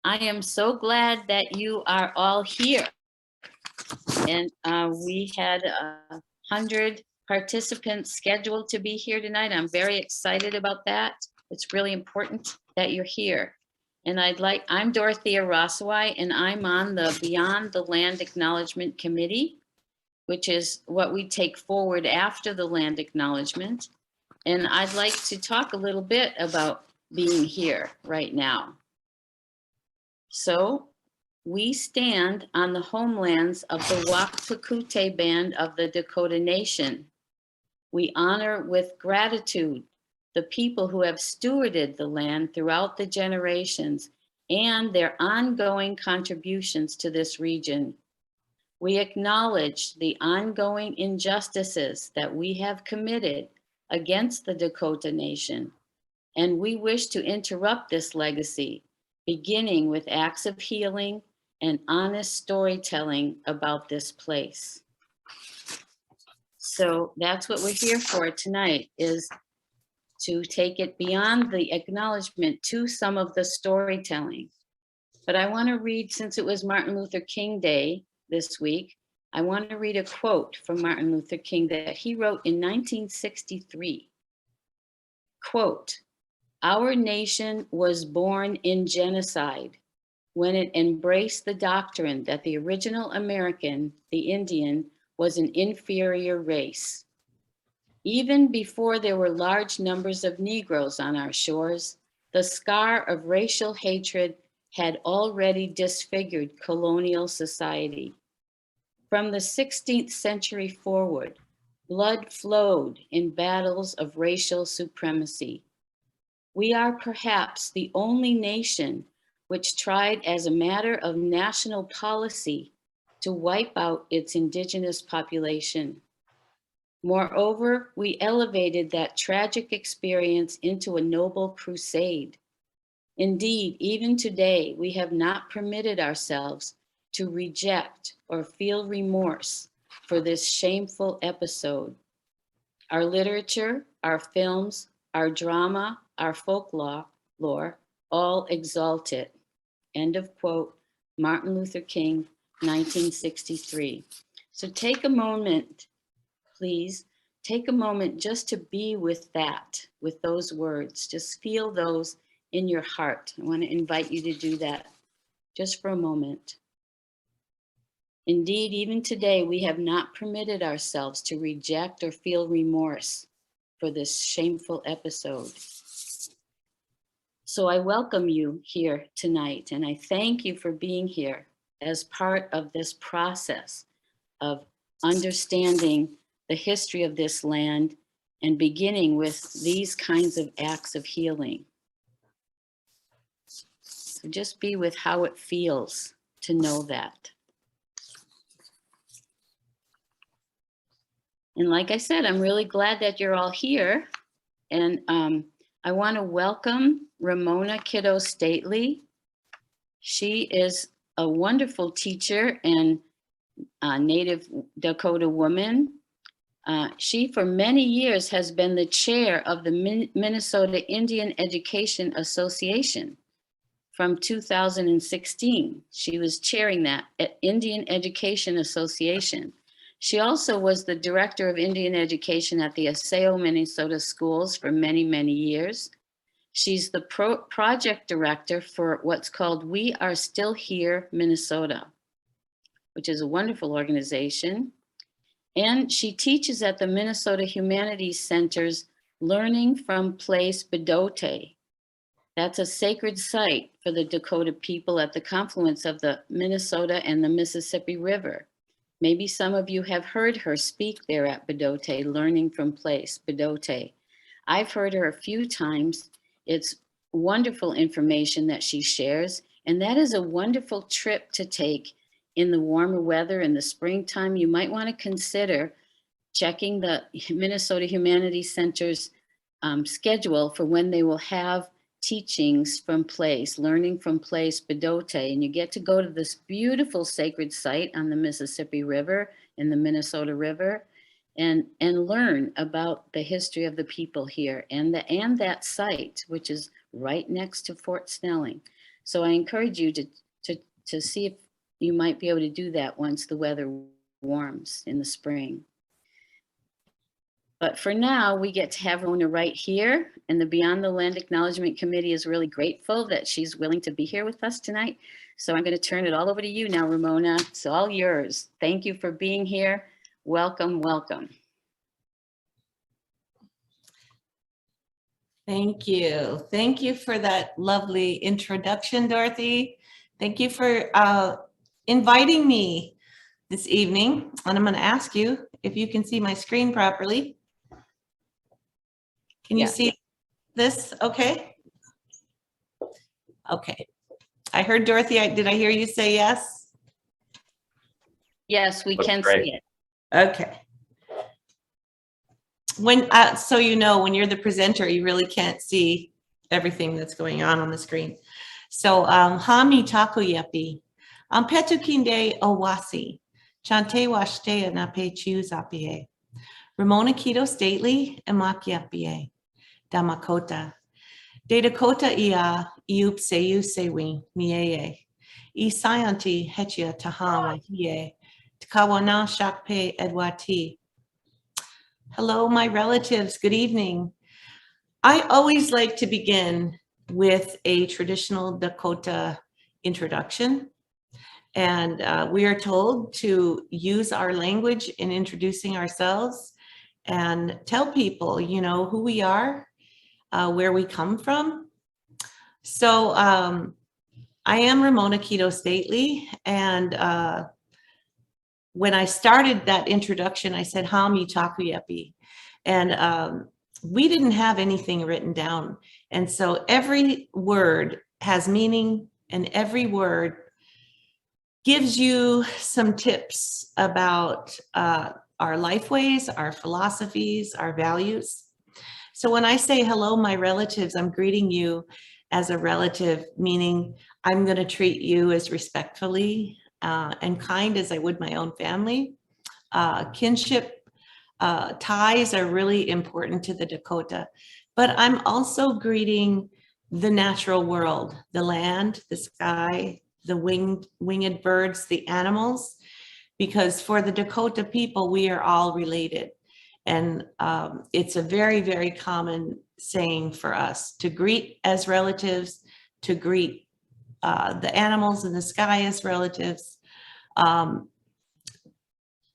I am so glad that you are all here. And we had 100 participants scheduled to be here tonight. I'm very excited about that. It's really important that you're here. And I'm Dorothea Rossaway, and I'm on the Beyond the Land Acknowledgement Committee, which is what we take forward after the land acknowledgement. And I'd like to talk a little bit about being here right now. So we stand on the homelands of the Wapakute band of the Dakota Nation. We honor with gratitude the people who have stewarded the land throughout the generations and their ongoing contributions to this region. We acknowledge the ongoing injustices that we have committed against the Dakota Nation, and we wish to interrupt this legacy, beginning with acts of healing and honest storytelling about this place. So that's what we're here for tonight, is to take it beyond the acknowledgement to some of the storytelling. But I want to read, since it was Martin Luther King Day this week, I want to read a quote from Martin Luther King that he wrote in 1963. Quote, "Our nation was born in genocide when it embraced the doctrine that the original American, the Indian, was an inferior race. Even before there were large numbers of Negroes on our shores, the scar of racial hatred had already disfigured colonial society. From the 16th century forward, blood flowed in battles of racial supremacy. We are perhaps the only nation which tried as a matter of national policy to wipe out its indigenous population. Moreover, we elevated that tragic experience into a noble crusade. Indeed, even today, we have not permitted ourselves to reject or feel remorse for this shameful episode. Our literature, our films, our drama, our folklore, all exalt it." End of quote, Martin Luther King, 1963. So take a moment, please, take a moment just to be with that, with those words. Just feel those in your heart. I want to invite you to do that just for a moment. Indeed, even today, we have not permitted ourselves to reject or feel remorse for this shameful episode. So I welcome you here tonight, and I thank you for being here as part of this process of understanding the history of this land and beginning with these kinds of acts of healing. So just be with how it feels to know that. And like I said, I'm really glad that you're all here. And I want to welcome Ramona Kitto Stately. She is a wonderful teacher and a native Dakota woman. She, for many years, has been the chair of the Minnesota Indian Education Association. From 2016, she was chairing that at Indian Education Association. She also was the director of Indian education at the Aseo, Minnesota schools for many, many years. She's the project director for what's called We Are Still Here, Minnesota, which is a wonderful organization. And she teaches at the Minnesota Humanities Center's Learning from Place Bidote. That's a sacred site for the Dakota people at the confluence of the Minnesota and the Mississippi River. Maybe some of you have heard her speak there at Bidote, Learning from Place, Bidote. I've heard her a few times. It's wonderful information that she shares, and that is a wonderful trip to take in the warmer weather in the springtime. You might want to consider checking the Minnesota Humanities Center's schedule for when they will have teachings from Place, Learning from Place, Bidote, and you get to go to this beautiful sacred site on the Mississippi River and the Minnesota River and learn about the history of the people here and that site, which is right next to Fort Snelling. So I encourage you to see if you might be able to do that once the weather warms in the spring. But for now, we get to have Ramona right here, and the Beyond the Land Acknowledgement Committee is really grateful that she's willing to be here with us tonight. So I'm going to turn it all over to you now, Ramona. It's all yours. Thank you for being here. Welcome, welcome. Thank you. Thank you for that lovely introduction, Dorothy. Thank you for inviting me this evening. And I'm going to ask you if you can see my screen properly. Can you see this? Okay. Okay. I heard Dorothy. Did I hear you say yes? Yes, we can see it. Okay. When so you know, when you're the presenter, you really can't see everything that's going on the screen. So Hami Takuyepi, Petukinde Owasi, Chante Washte Nape Choose Apie, Ramona Kitto Stately, Emakiapie, Damakota, De Dakota Ia, Iup Seyu Sewi, Mieye, I Sayanti Hechia Tahama Hie, Tkawana Shakpe Edwati. Hello, my relatives. Good evening. I always like to begin with a traditional Dakota introduction. And we are told to use our language in introducing ourselves and tell people, you know, who we are, where we come from. So I am Ramona Kitto Stately, and when I started that introduction, I said, Hami Takuyepi. And we didn't have anything written down. And so every word has meaning, and every word gives you some tips about our life ways, our philosophies, our values. So when I say hello, my relatives, I'm greeting you as a relative, meaning I'm going to treat you as respectfully and kind as I would my own family. Kinship ties are really important to the Dakota, but I'm also greeting the natural world, the land, the sky, the winged birds, the animals, because for the Dakota people, we are all related. And it's a very, very common saying for us to greet as relatives, to greet the animals in the sky as relatives,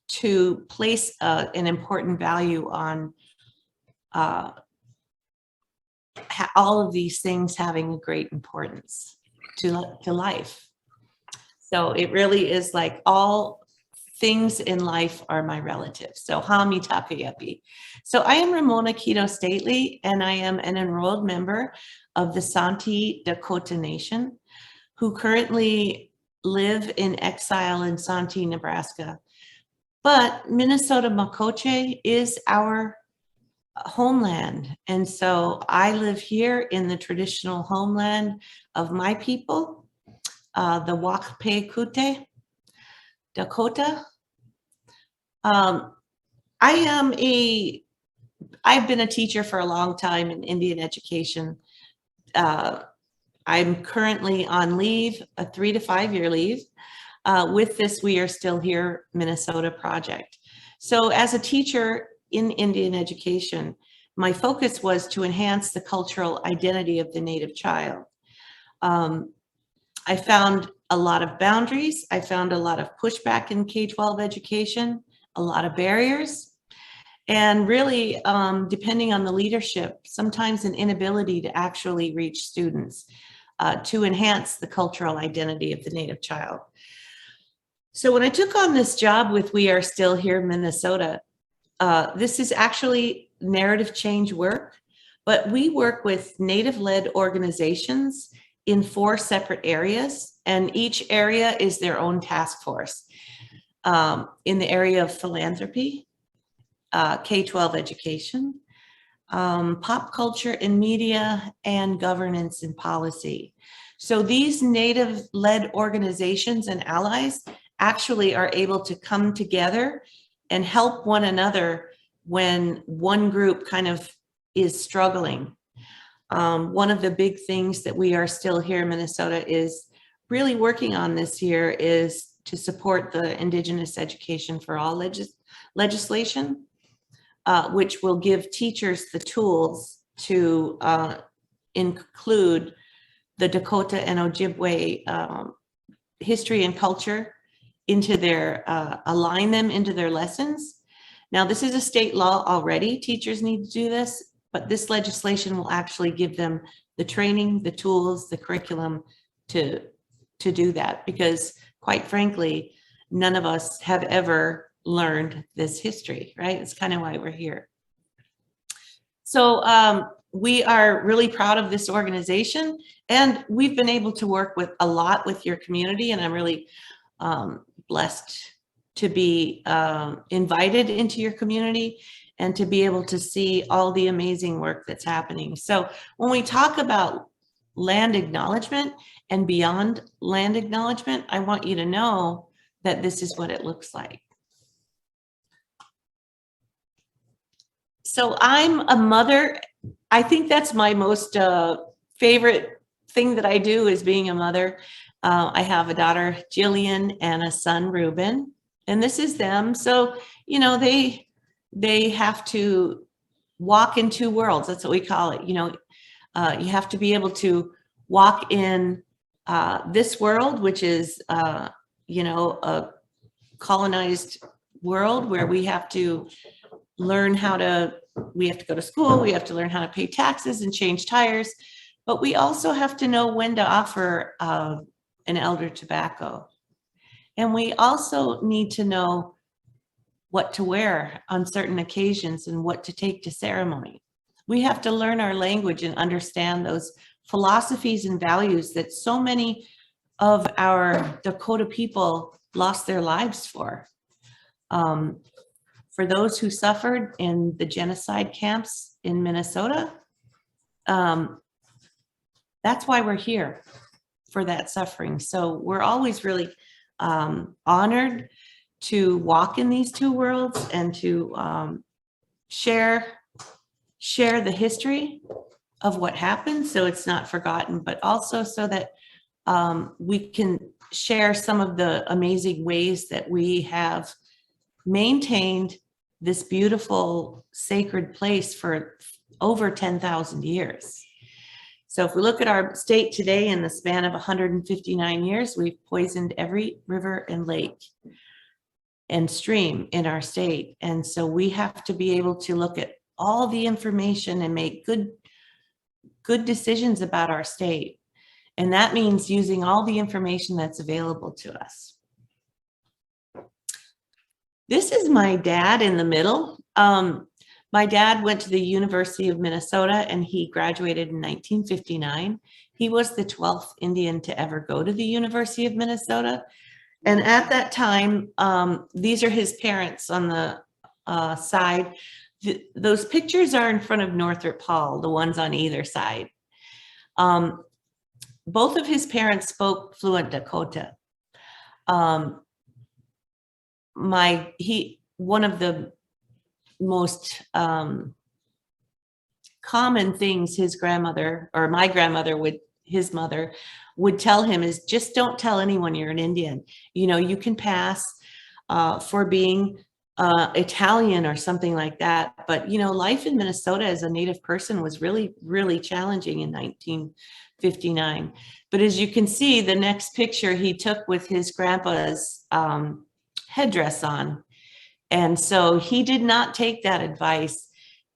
to place an important value on all of these things having a great importance to life. So it really is like all things in life are my relatives. So Hami Takuyepi. So I am Ramona Kitto Stately, and I am an enrolled member of the Santee Dakota Nation, who currently live in exile in Santee, Nebraska. But Minnesota Makoche is our homeland. And so I live here in the traditional homeland of my people, the Wakpekute Dakota. I've been a teacher for a long time in Indian education. I'm currently on leave, a 3 to 5 year leave. With this We Are Still Here Minnesota project. So as a teacher in Indian education, my focus was to enhance the cultural identity of the Native child. I found a lot of boundaries. I found a lot of pushback in K-12 education, a lot of barriers, and really, depending on the leadership, sometimes an inability to actually reach students to enhance the cultural identity of the Native child. So when I took on this job with We Are Still Here Minnesota, this is actually narrative change work, but we work with Native-led organizations in 4 separate areas, and each area is their own task force. In the area of philanthropy, K-12 education, pop culture and media, and governance and policy. So these Native-led organizations and allies actually are able to come together and help one another when one group kind of is struggling. One of the big things that we are still here in Minnesota is really working on this year is to support the Indigenous Education for All legislation, which will give teachers the tools to include the Dakota and Ojibwe history and culture into their, align them into their lessons. Now, this is a state law already. Teachers need to do this, but this legislation will actually give them the training, the tools, the curriculum to do that, because quite frankly, none of us have ever learned this history, right? It's kind of why we're here. So we are really proud of this organization, and we've been able to work with a lot with your community, and I'm really blessed to be invited into your community and to be able to see all the amazing work that's happening. So when we talk about land acknowledgement and beyond land acknowledgement, I want you to know that this is what it looks like. So I'm a mother. I think that's my most favorite thing that I do, is being a mother. I have a daughter, Jillian, and a son, Ruben, and this is them. So, you know, they have to walk in two worlds. That's what we call it. You know, you have to be able to walk in this world, which is, you know, a colonized world where we have to learn how to, we have to go to school, we have to learn how to pay taxes and change tires, but we also have to know when to offer an elder tobacco. And we also need to know what to wear on certain occasions and what to take to ceremony. We have to learn our language and understand those philosophies and values that so many of our Dakota people lost their lives for. For those who suffered in the genocide camps in Minnesota, that's why we're here, for that suffering. So we're always really honored to walk in these two worlds and to share the history of what happened, so it's not forgotten, but also so that we can share some of the amazing ways that we have maintained this beautiful sacred place for over 10,000 years. So if we look at our state today, in the span of 159 years, we've poisoned every river and lake and stream in our state. And so we have to be able to look at all the information and make good decisions about our state. And that means using all the information that's available to us. This is my dad in the middle. My dad went to the University of Minnesota and he graduated in 1959. He was the 12th Indian to ever go to the University of Minnesota. And at that time, these are his parents on the side. Those pictures are in front of Northrop Hall, the ones on either side. Both of his parents spoke fluent Dakota. One of the most common things his grandmother, or my grandmother his mother would tell him is, just don't tell anyone you're an Indian. You know, you can pass for being Italian or something like that. But, you know, life in Minnesota as a Native person was really, really challenging in 1959. But as you can see, the next picture he took with his grandpa's headdress on. And so he did not take that advice,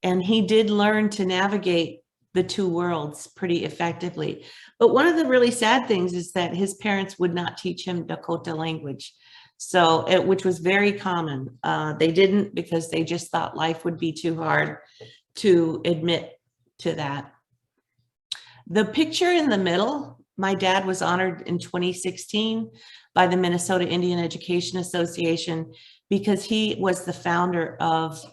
and he did learn to navigate the two worlds pretty effectively. But one of the really sad things is that his parents would not teach him Dakota language. So which was very common. They didn't, because they just thought life would be too hard to admit to that. The picture in the middle, my dad was honored in 2016 by the Minnesota Indian Education Association because he was the founder of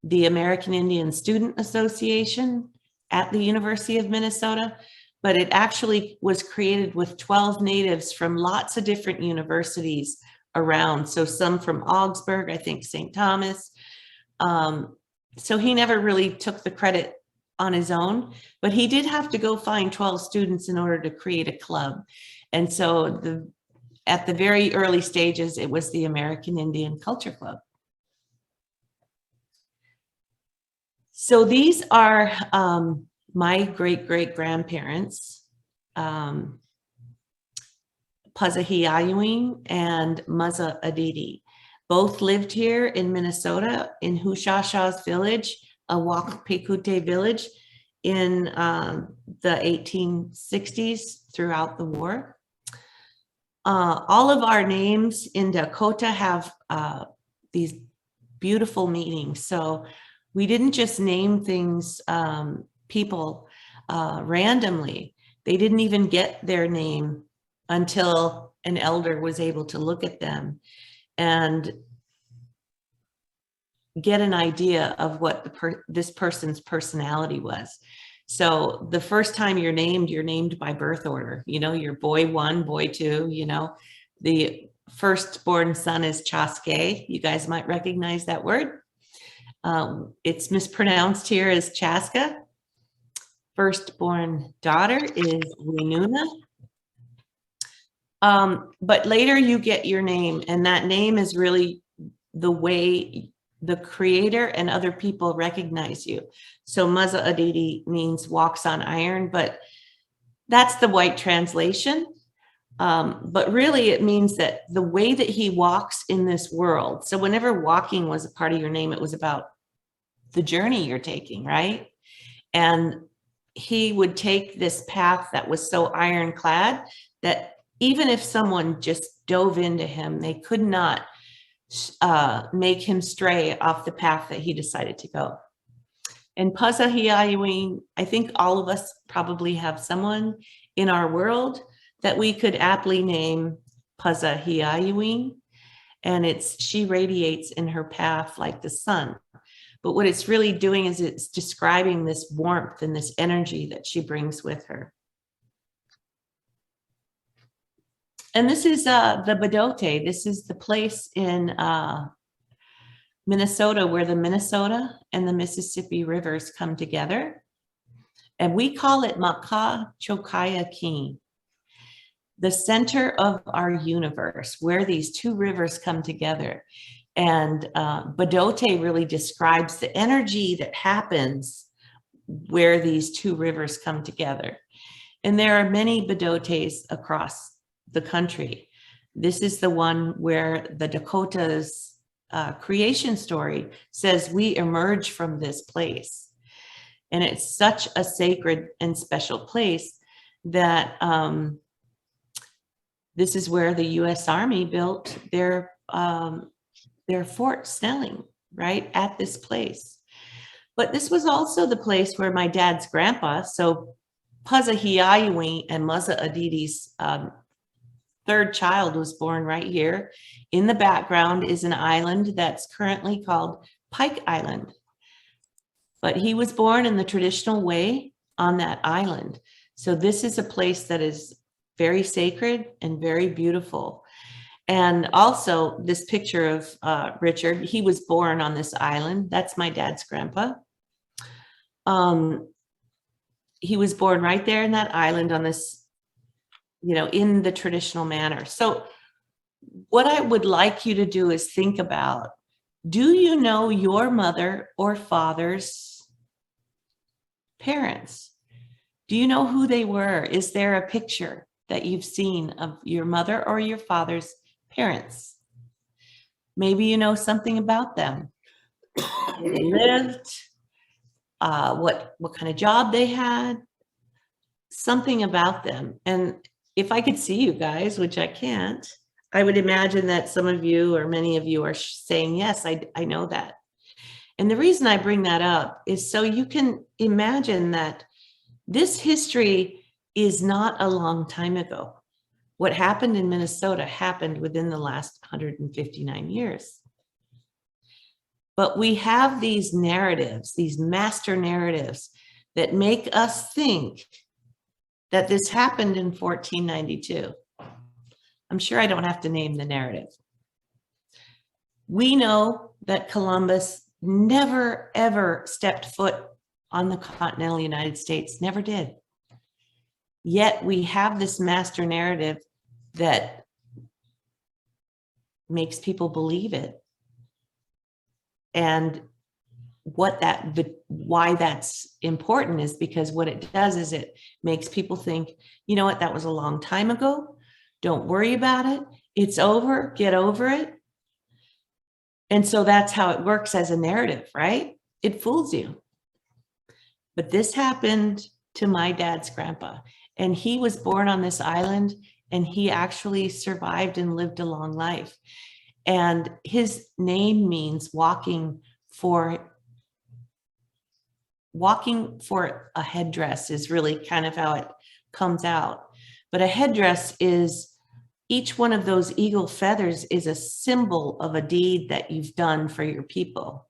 the American Indian Student Association at the University of Minnesota. But it actually was created with 12 natives from lots of different universities around. So some from Augsburg, I think St. Thomas. So he never really took the credit on his own, but he did have to go find 12 students in order to create a club. And so at the very early stages, it was the American Indian Culture Club. So these are my great-great-grandparents, Pazahiayuing and Muzza Aditi. Both lived here in Minnesota in Hushasha's village, a Wakpekute village, in the 1860s throughout the war. All of our names in Dakota have these beautiful meanings. So we didn't just name things, people randomly. They didn't even get their name until an elder was able to look at them and get an idea of what this person's personality was. So the first time you're named by birth order. You know, you're boy 1, boy 2, you know. The firstborn son is Chaske. You guys might recognize that word. It's mispronounced here as Chaska. Firstborn daughter is Winuna. But later you get your name, and that name is really the way the creator and other people recognize you. So Muzza Aditi means walks on iron, but that's the white translation. But really it means that the way that he walks in this world. So whenever walking was a part of your name, it was about the journey you're taking, right? And he would take this path that was so ironclad that even if someone just dove into him, they could not make him stray off the path that he decided to go. And Pazahiayuing, I think all of us probably have someone in our world that we could aptly name Pazahiayuing, and she radiates in her path like the sun. But what it's really doing is it's describing this warmth and this energy that she brings with her. And this is the Bidote. This is the place in Minnesota where the Minnesota and the Mississippi rivers come together. And we call it Makachokaya, the center of our universe, where these two rivers come together. And Bidote really describes the energy that happens where these two rivers come together. And there are many Bidotes across the country. This is the one where the Dakota's creation story says we emerge from this place. And it's such a sacred and special place that this is where the U.S. Army built their Fort Snelling, right at this place. But this was also the place where my dad's grandpa, so Pazahiayuing and Muzza Aditi's third child, was born right here. In the background is an island that's currently called Pike Island. But he was born in the traditional way on that island. So this is a place that is very sacred and very beautiful. And also this picture of Richard, he was born on this island. That's my dad's grandpa. He was born right there in that island on this, you know, in the traditional manner. So what I would like you to do is think about, do you know your mother or father's parents? Do you know who they were? Is there a picture that you've seen of your mother or your father's parents? Maybe you know something about them. Where they lived, what kind of job they had, something about them. And if I could see you guys, which I can't, I would imagine that some of you or many of you are saying, yes, I know that. And the reason I bring that up is so you can imagine that this history is not a long time ago. What happened in Minnesota happened within the last 159 years. But we have these narratives, these master narratives that make us think that this happened in 1492. I'm sure I don't have to name the narrative. We know that Columbus never, ever stepped foot on the continental United States. Never did. Yet we have this master narrative that makes people believe it. And why that's important is because what it does is it makes people think, you know what, that was a long time ago. Don't worry about it. It's over. Get over it. And so that's how it works as a narrative, right? It fools you. But this happened to my dad's grandpa, and he was born on this island, and he actually survived and lived a long life. And his name means walking for a headdress is really kind of how it comes out. But a headdress is, each one of those eagle feathers is a symbol of a deed that you've done for your people.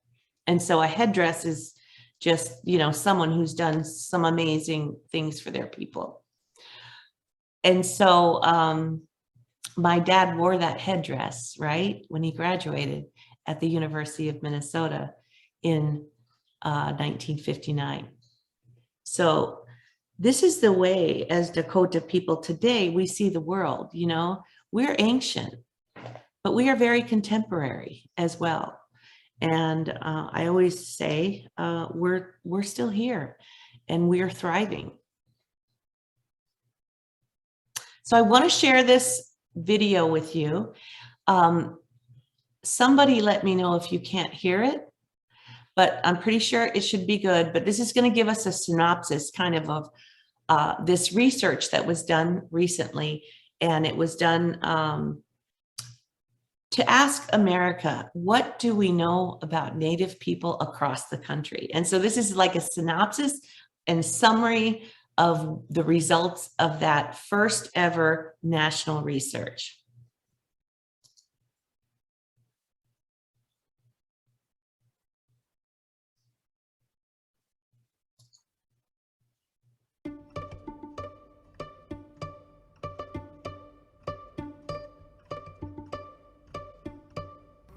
And so a headdress is just, someone who's done some amazing things for their people. And so my dad wore that headdress, right, when he graduated at the University of Minnesota in 1959. So this is the way, as Dakota people today, we see the world. We're ancient, but we are very contemporary as well. And I always say we're still here and we're thriving. So I want to share this video with you. Somebody let me know if you can't hear it, but I'm pretty sure it should be good. But this is going to give us a synopsis kind of this research that was done recently. And it was done to ask America, what do we know about Native people across the country? And so this is like a synopsis and summary of the results of that first ever national research.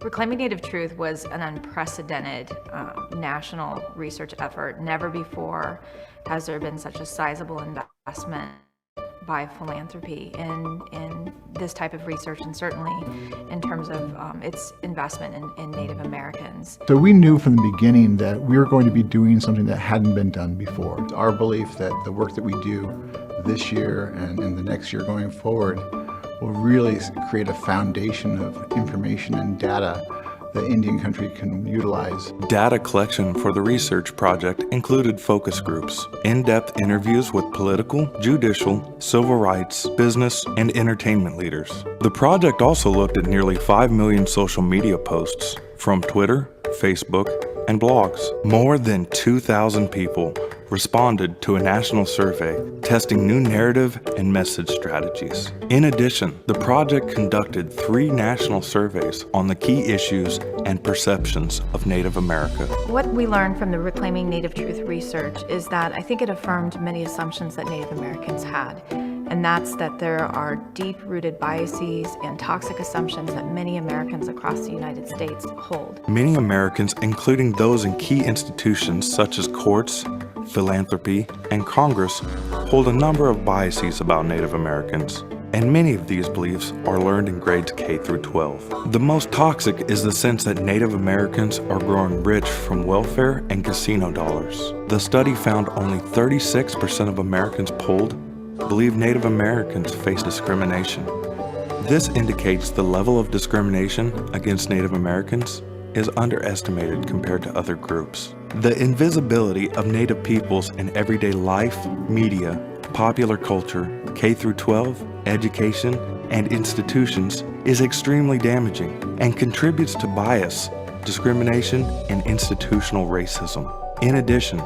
Reclaiming Native Truth was an unprecedented national research effort. Never before has there been such a sizable investment by philanthropy in this type of research, and certainly in terms of its investment in Native Americans. So we knew from the beginning that we were going to be doing something that hadn't been done before. It's our belief that the work that we do this year and in the next year going forward will really create a foundation of information and data that Indian country can utilize. Data collection for the research project included focus groups, in-depth interviews with political, judicial, civil rights, business, and entertainment leaders. The project also looked at nearly 5 million social media posts from Twitter, Facebook, and blogs. More than 2,000 people responded to a national survey testing new narrative and message strategies. In addition, the project conducted 3 national surveys on the key issues and perceptions of Native America. What we learned from the Reclaiming Native Truth research is that I think it affirmed many assumptions that Native Americans had. And that's that there are deep-rooted biases and toxic assumptions that many Americans across the United States hold. Many Americans, including those in key institutions such as courts, philanthropy, and Congress, hold a number of biases about Native Americans. And many of these beliefs are learned in grades K through 12. The most toxic is the sense that Native Americans are growing rich from welfare and casino dollars. The study found only 36% of Americans polled believe Native Americans face discrimination. This indicates the level of discrimination against Native Americans is underestimated compared to other groups. The invisibility of Native peoples in everyday life, media, popular culture, K through 12, education, and institutions is extremely damaging and contributes to bias, discrimination, and institutional racism. In addition,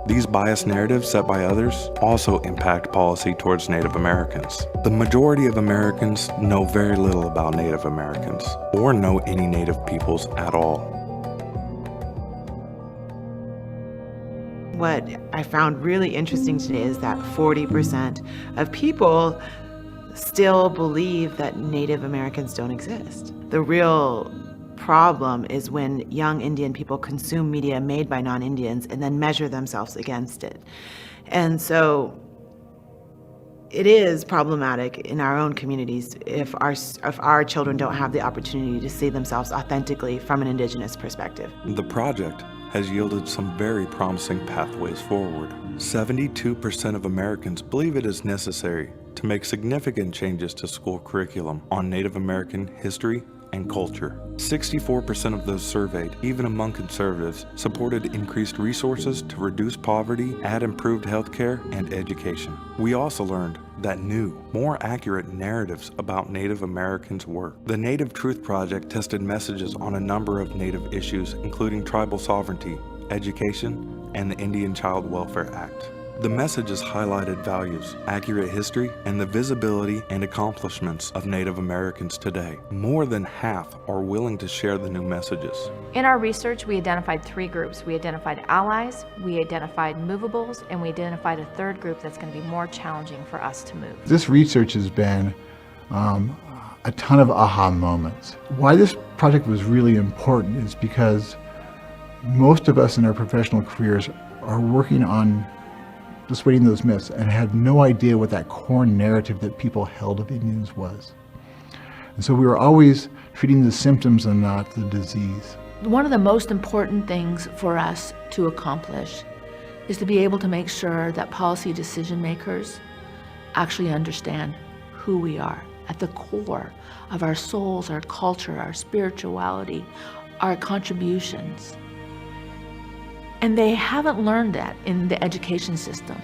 these biased narratives set by others also impact policy towards Native Americans. The majority of Americans know very little about Native Americans or know any Native peoples at all. What I found really interesting today is that 40% of people still believe that Native Americans don't exist. The real problem is when young Indian people consume media made by non-Indians and then measure themselves against it. And so it is problematic in our own communities if our children don't have the opportunity to see themselves authentically from an Indigenous perspective. The project has yielded some very promising pathways forward. 72% of Americans believe it is necessary to make significant changes to school curriculum on Native American history and culture. 64% of those surveyed, even among conservatives, supported increased resources to reduce poverty, add improved healthcare and education. We also learned that new, more accurate narratives about Native Americans work. The Native Truth Project tested messages on a number of Native issues, including tribal sovereignty, education, and the Indian Child Welfare Act. The messages highlighted values, accurate history, and the visibility and accomplishments of Native Americans today. More than half are willing to share the new messages. In our research, we identified 3 groups. We identified allies, we identified movables, and we identified a third group that's going to be more challenging for us to move. This research has been a ton of aha moments. Why this project was really important is because most of us in our professional careers are working on dissuading those myths and had no idea what that core narrative that people held of Indians was. And so we were always treating the symptoms and not the disease. One of the most important things for us to accomplish is to be able to make sure that policy decision makers actually understand who we are at the core of our souls, our culture, our spirituality, our contributions. And they haven't learned that in the education system,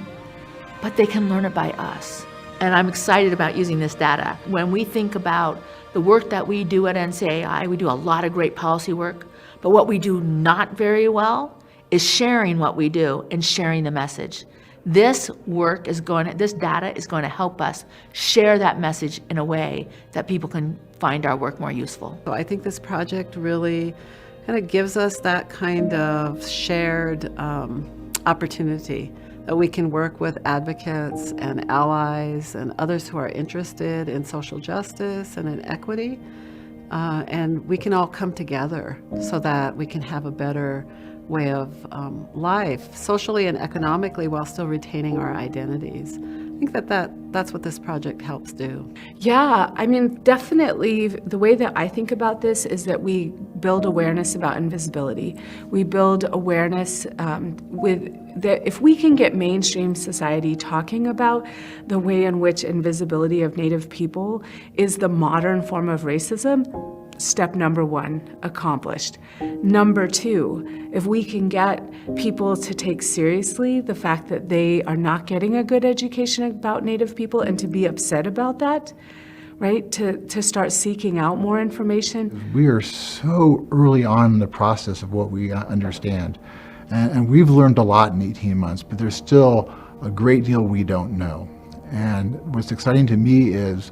but they can learn it by us. And I'm excited about using this data. When we think about the work that we do at NCAI, we do a lot of great policy work, but what we do not very well is sharing what we do and sharing the message. This data is going to help us share that message in a way that people can find our work more useful. So I think this project really kind of gives us that kind of shared opportunity that we can work with advocates and allies and others who are interested in social justice and in equity. And we can all come together so that we can have a better way of life, socially and economically, while still retaining our identities. I think that's what this project helps do. Yeah, I mean, definitely the way that I think about this is that we build awareness about invisibility. We build awareness if we can get mainstream society talking about the way in which invisibility of Native people is the modern form of racism, step number 1 accomplished. Number 2, if we can get people to take seriously the fact that they are not getting a good education about Native people and to be upset about that, right? To start seeking out more information. We are so early on in the process of what we understand. And we've learned a lot in 18 months, but there's still a great deal we don't know. And what's exciting to me is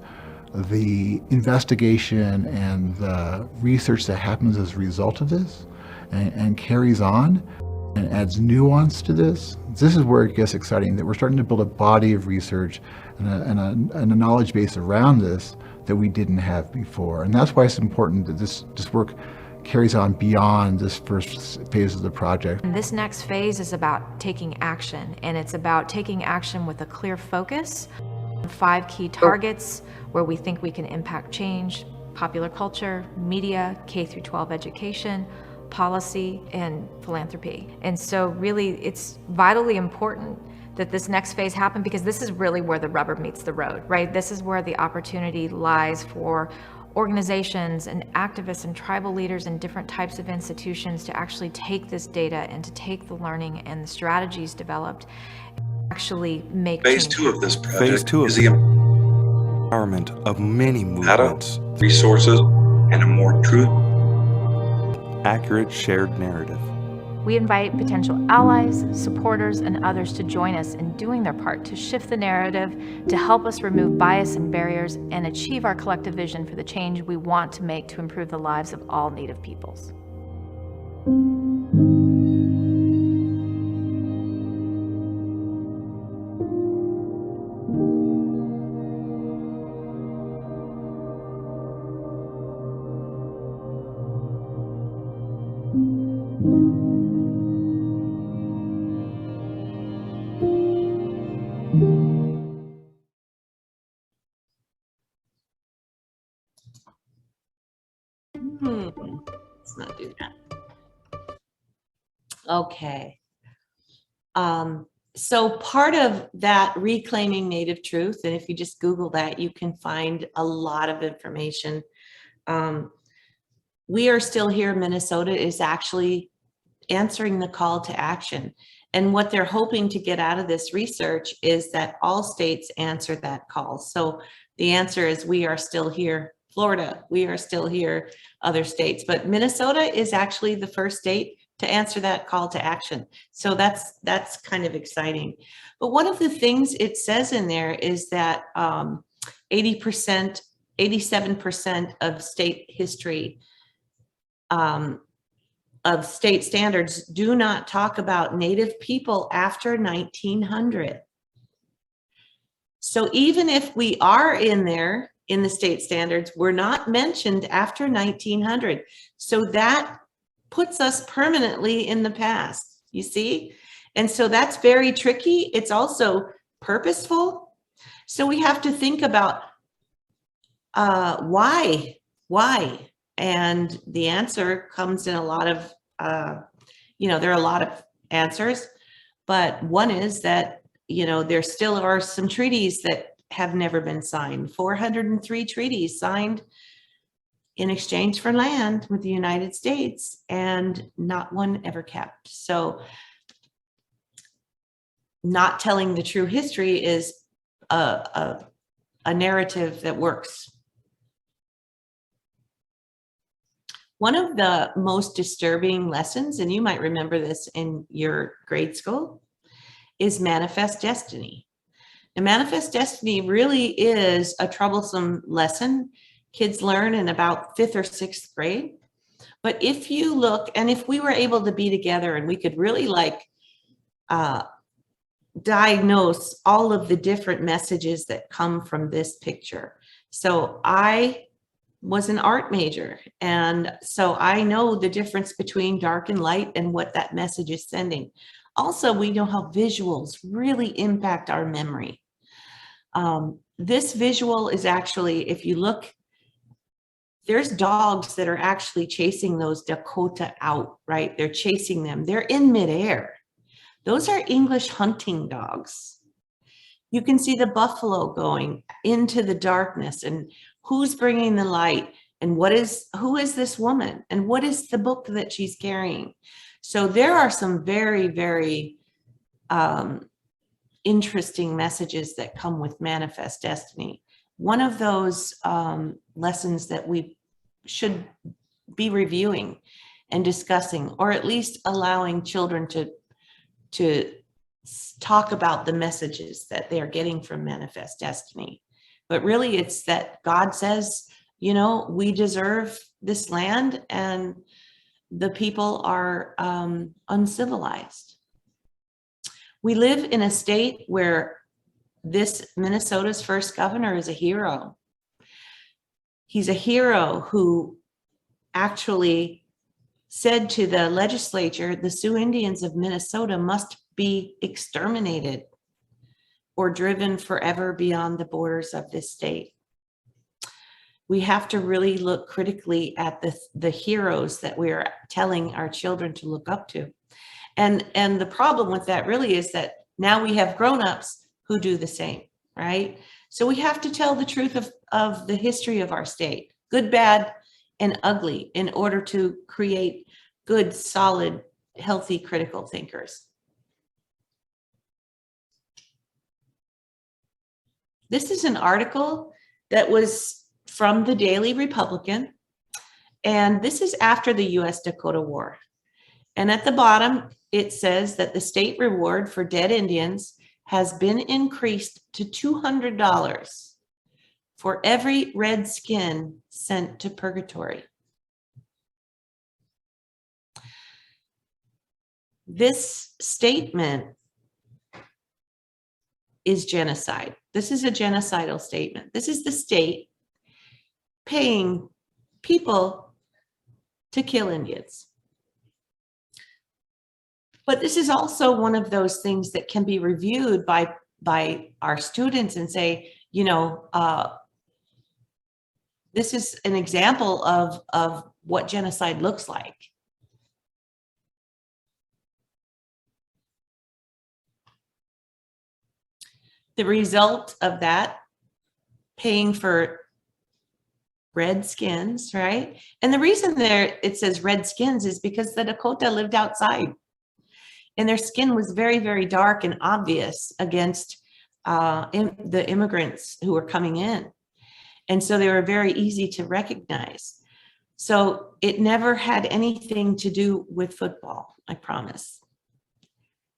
the investigation and the research that happens as a result of this and carries on and adds nuance to this. This is where it gets exciting, that we're starting to build a body of research and a knowledge base around this that we didn't have before. And that's why it's important that this work carries on beyond this first phase of the project. And this next phase is about taking action, and it's about taking action with a clear focus. 5 key targets where we think we can impact change: popular culture, media, K-12 education, policy, and philanthropy. And so really it's vitally important that this next phase happen, because this is really where the rubber meets the road, right? This is where the opportunity lies for organizations and activists and tribal leaders and different types of institutions to actually take this data and to take the learning and the strategies developed and actually make Phase change 2 of this project Phase 2 is of the empowerment of many movements, data, resources, and a more truth. accurate shared narrative. We invite potential allies, supporters, and others to join us in doing their part to shift the narrative, to help us remove bias and barriers, and achieve our collective vision for the change we want to make to improve the lives of all Native peoples. Let's not do that. Okay. So part of that reclaiming Native truth, and if you just Google that, you can find a lot of information. We Are Still Here, Minnesota is actually answering the call to action. And what they're hoping to get out of this research is that all states answer that call. So the answer is we are still here. Florida, we are still here, other states. But Minnesota is actually the first state to answer that call to action. So that's kind of exciting. But one of the things it says in there is that 80%, 87% of state history of state standards do not talk about Native people after 1900. So even if we are in there in the state standards, we're not mentioned after 1900. So that puts us permanently in the past, you see? And so that's very tricky. It's also purposeful. So we have to think about why? And the answer comes in a lot of, there are a lot of answers, but one is that, there still are some treaties that have never been signed. 403 treaties signed in exchange for land with the United States, and not one ever kept. So not telling the true history is a narrative that works. One of the most disturbing lessons, and you might remember this in your grade school, is manifest destiny. And manifest destiny really is a troublesome lesson kids learn in about 5th or 6th grade. But if you look, and if we were able to be together and we could really diagnose all of the different messages that come from this picture. So I was an art major, and so I know the difference between dark and light and what that message is sending. Also, we know how visuals really impact our memory. This visual is actually, if you look, there's dogs that are actually chasing those Dakota out, right? They're chasing them. They're in midair. Those are English hunting dogs. You can see the buffalo going into the darkness, and who's bringing the light, and who is this woman, and what is the book that she's carrying? So there are some very, very interesting messages that come with manifest destiny. One of those lessons that we should be reviewing and discussing, or at least allowing children to talk about the messages that they're getting from manifest destiny. But really it's that God says, we deserve this land, and the people are uncivilized. We live in a state where this Minnesota's first governor is a hero. He's a hero who actually said to the legislature, the Sioux Indians of Minnesota must be exterminated or driven forever beyond the borders of this state. We have to really look critically at the heroes that we are telling our children to look up to. And the problem with that really is that now we have grown-ups who do the same, right? So we have to tell the truth of the history of our state, good, bad, and ugly, in order to create good, solid, healthy, critical thinkers. This is an article that was from the Daily Republican, and this is after the US-Dakota War. And at the bottom, it says that the state reward for dead Indians has been increased to $200 for every red skin sent to purgatory. This statement is genocide. This is a genocidal statement. This is the state paying people to kill Indians. But this is also one of those things that can be reviewed by our students and say, this is an example of what genocide looks like. The result of that, paying for red skins, right? And the reason there it says red skins is because the Dakota lived outside, and their skin was very, very dark and obvious against the immigrants who were coming in. And so they were very easy to recognize. So it never had anything to do with football, I promise.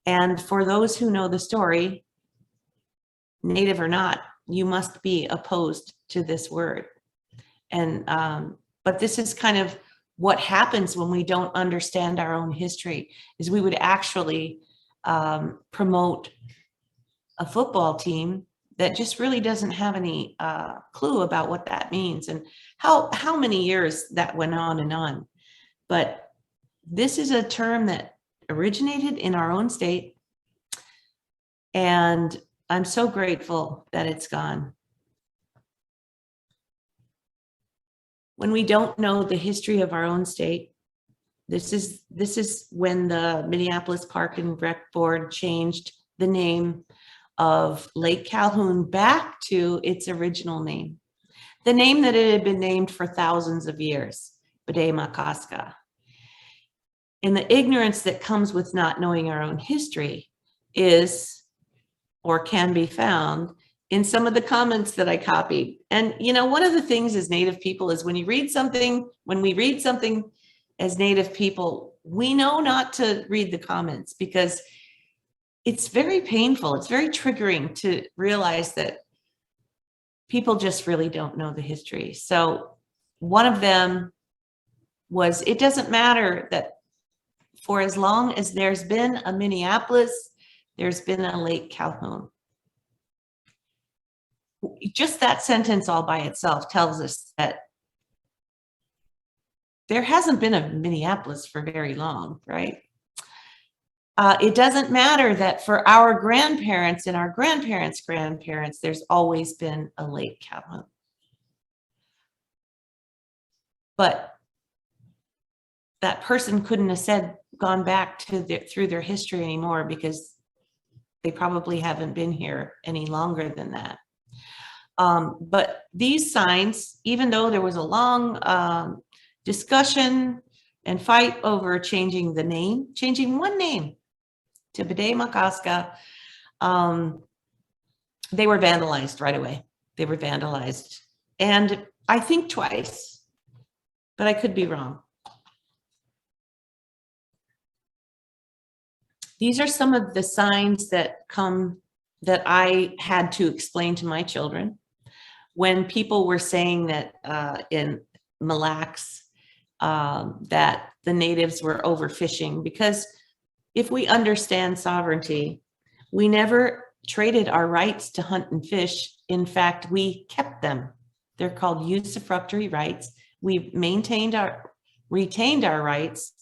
And for those who know the story, Native or not, you must be opposed to this word. And but this is kind of what happens when we don't understand our own history, is we would actually promote a football team that just really doesn't have any clue about what that means and how many years that went on and on. But this is a term that originated in our own state, and I'm so grateful that it's gone. When we don't know the history of our own state, this is when the Minneapolis Park and Rec Board changed the name of Lake Calhoun back to its original name, the name that it had been named for thousands of years, Bdote. And the ignorance that comes with not knowing our own history is, or can be found in some of the comments that I copied. And, you know, one of the things as Native people is when we read something as Native people, we know not to read the comments because it's very painful. It's very triggering to realize that people just really don't know the history. So one of them was, it doesn't matter that for as long as there's been a Minneapolis, there's been a Lake Calhoun. Just that sentence all by itself tells us that there hasn't been a Minneapolis for very long, right? It doesn't matter that for our grandparents and our grandparents' grandparents, there's always been a Lake Calhoun. But that person couldn't have gone back to through their history anymore because they probably haven't been here any longer than that. But these signs, even though there was a long discussion and fight over changing one name to Bdote, they were vandalized right away. They were vandalized. And I think twice, but I could be wrong. These are some of the signs that I had to explain to my children when people were saying that in Mille Lacs that the natives were overfishing, because if we understand sovereignty, we never traded our rights to hunt and fish. In fact, we kept them. They're called usufructory rights. We retained our rights.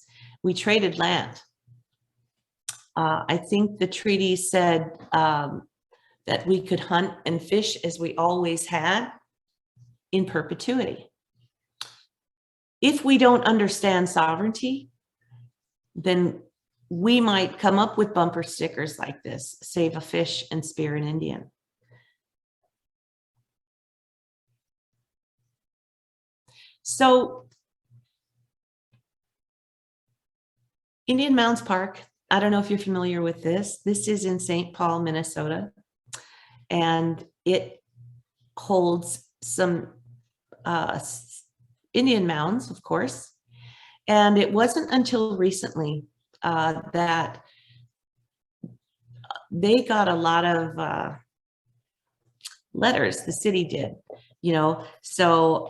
We traded land. I think the treaty said that we could hunt and fish as we always had in perpetuity. If we don't understand sovereignty, then we might come up with bumper stickers like this: save a fish and spare an Indian. So Indian Mounds Park, I don't know if you're familiar with this. This is in St. Paul, Minnesota, and it holds some Indian mounds, of course. And it wasn't until recently that they got a lot of letters, the city did, you know. So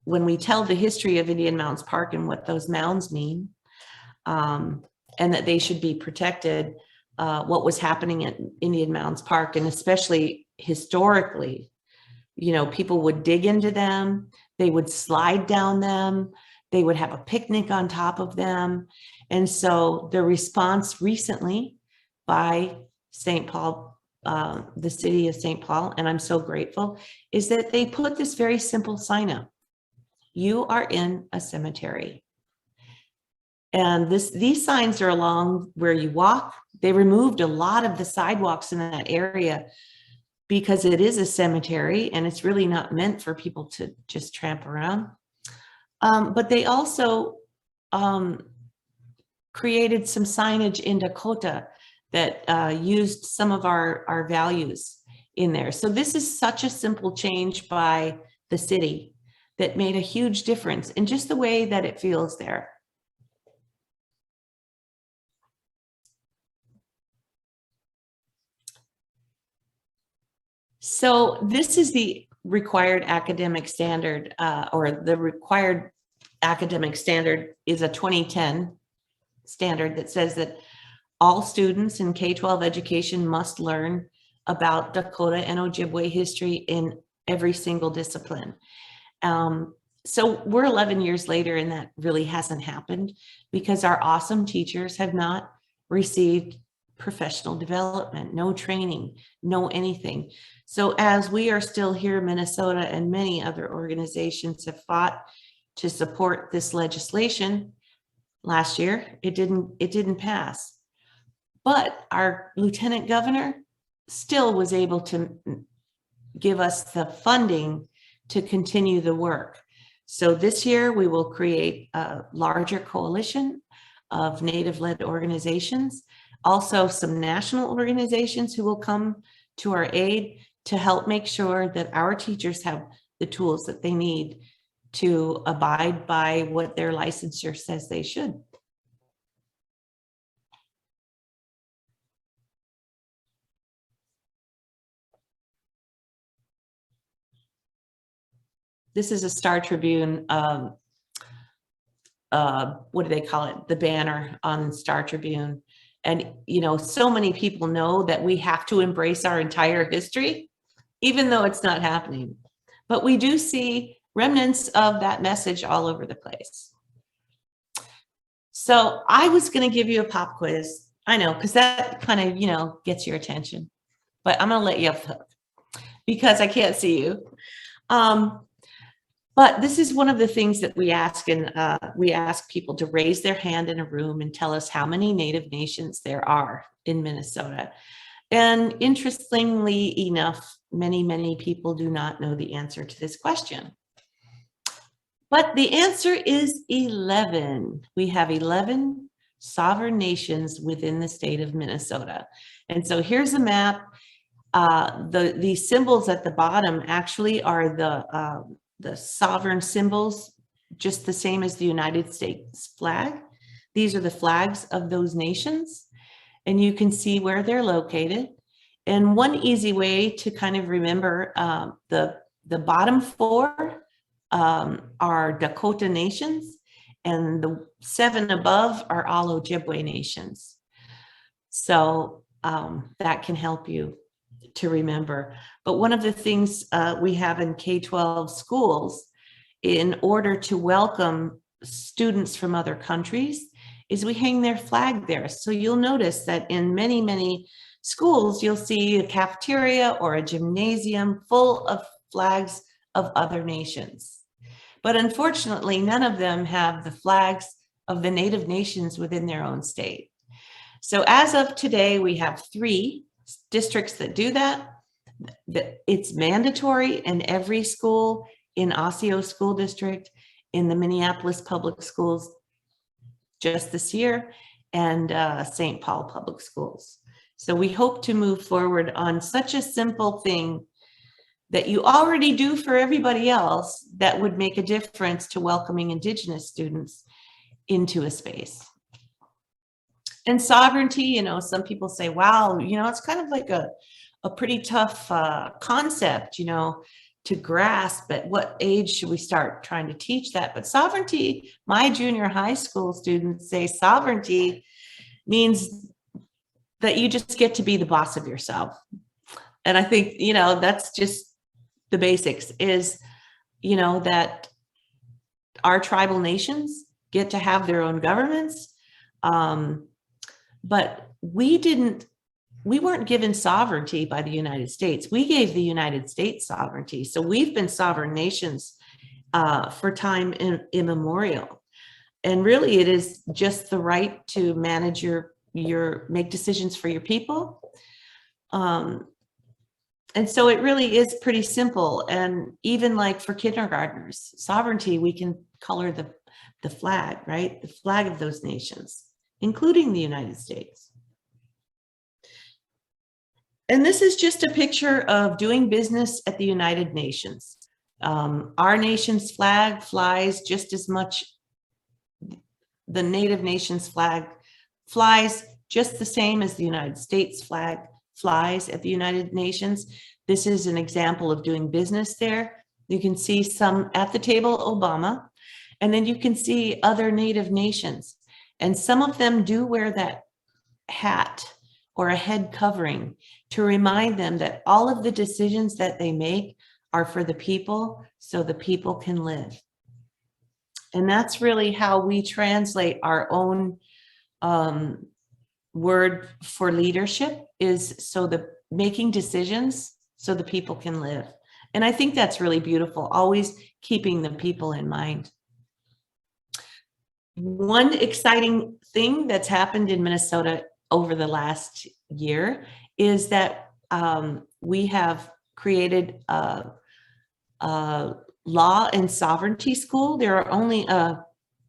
when we tell the history of Indian Mounds Park and what those mounds mean, and that they should be protected, what was happening at Indian Mounds Park, and especially historically, you know, people would dig into them, they would slide down them, they would have a picnic on top of them. And so the response recently by St. Paul, the city of St. Paul, and I'm so grateful, is that they put this very simple sign up. you are in a cemetery. And these signs are along where you walk. They removed a lot of the sidewalks in that area because it is a cemetery and it's really not meant for people to just tramp around. But they also created some signage in Dakota that used some of our values in there. So this is such a simple change by the city that made a huge difference in just the way that it feels there. So this is the required academic standard, or the required academic standard is a 2010 standard that says that all students in K-12 education must learn about Dakota and Ojibwe history in every single discipline. So we're 11 years later and that really hasn't happened because our awesome teachers have not received professional development, no training, no anything. So as we are still here in Minnesota and many other organizations have fought to support this legislation, last year it didn't pass. But our lieutenant governor still was able to give us the funding to continue the work. So this year we will create a larger coalition of Native-led organizations, also some national organizations who will come to our aid to help make sure that our teachers have the tools that they need to abide by what their licensure says they should. This is a Star Tribune, what do they call it? The banner on Star Tribune. And, you know, so many people know that we have to embrace our entire history, even though it's not happening. But we do see remnants of that message all over the place. So I was going to give you a pop quiz. I know, because that kind of, you know, gets your attention. But I'm going to let you off the hook because I can't see you. But this is one of the things that we ask, and we ask people to raise their hand in a room and tell us how many Native nations there are in Minnesota. And interestingly enough, many people do not know the answer to this question. But the answer is 11. We have 11 sovereign nations within the state of Minnesota. And so here's a map. The symbols at the bottom actually are the sovereign symbols, just the same as the United States flag. These are the flags of those nations, and you can see where they're located. And one easy way to kind of remember the bottom four are Dakota nations, and the 7 above are all Ojibwe nations. So that can help you to remember. But one of the things we have in K-12 schools in order to welcome students from other countries is we hang their flag there. So you'll notice that in many schools, you'll see a cafeteria or a gymnasium full of flags of other nations. But unfortunately, none of them have the flags of the Native nations within their own state. So as of today, we have 3 districts that do that. It's mandatory in every school, in Osseo School District, in the Minneapolis Public Schools just this year, and St. Paul Public Schools. So we hope to move forward on such a simple thing that you already do for everybody else that would make a difference to welcoming Indigenous students into a space. And sovereignty, you know, some people say, wow, you know, it's kind of like a pretty tough concept, you know, to grasp. At what age should we start trying to teach that? But sovereignty, my junior high school students say sovereignty means that you just get to be the boss of yourself. And I think, you know, that's just the basics is, you know, that our tribal nations get to have their own governments. But we weren't given sovereignty by the United States. We gave the United States sovereignty. So we've been sovereign nations for time immemorial. And really, it is just the right to manage make decisions for your people. And so it really is pretty simple. And even like for kindergartners, sovereignty, we can color the flag, right? The flag of those nations, including the United States. And this is just a picture of doing business at the United Nations. Our nation's flag flies just as much. The Native Nations flag flies just the same as the United States flag flies at the United Nations. This is an example of doing business there. You can see some at the table, Obama, and then you can see other Native nations. And some of them do wear that hat or a head covering to remind them that all of the decisions that they make are for the people, so the people can live. And that's really how we translate our own word for leadership, is so the making decisions so the people can live. And I think that's really beautiful, always keeping the people in mind. One exciting thing that's happened in Minnesota over the last year is that we have created a law and sovereignty school. There are only a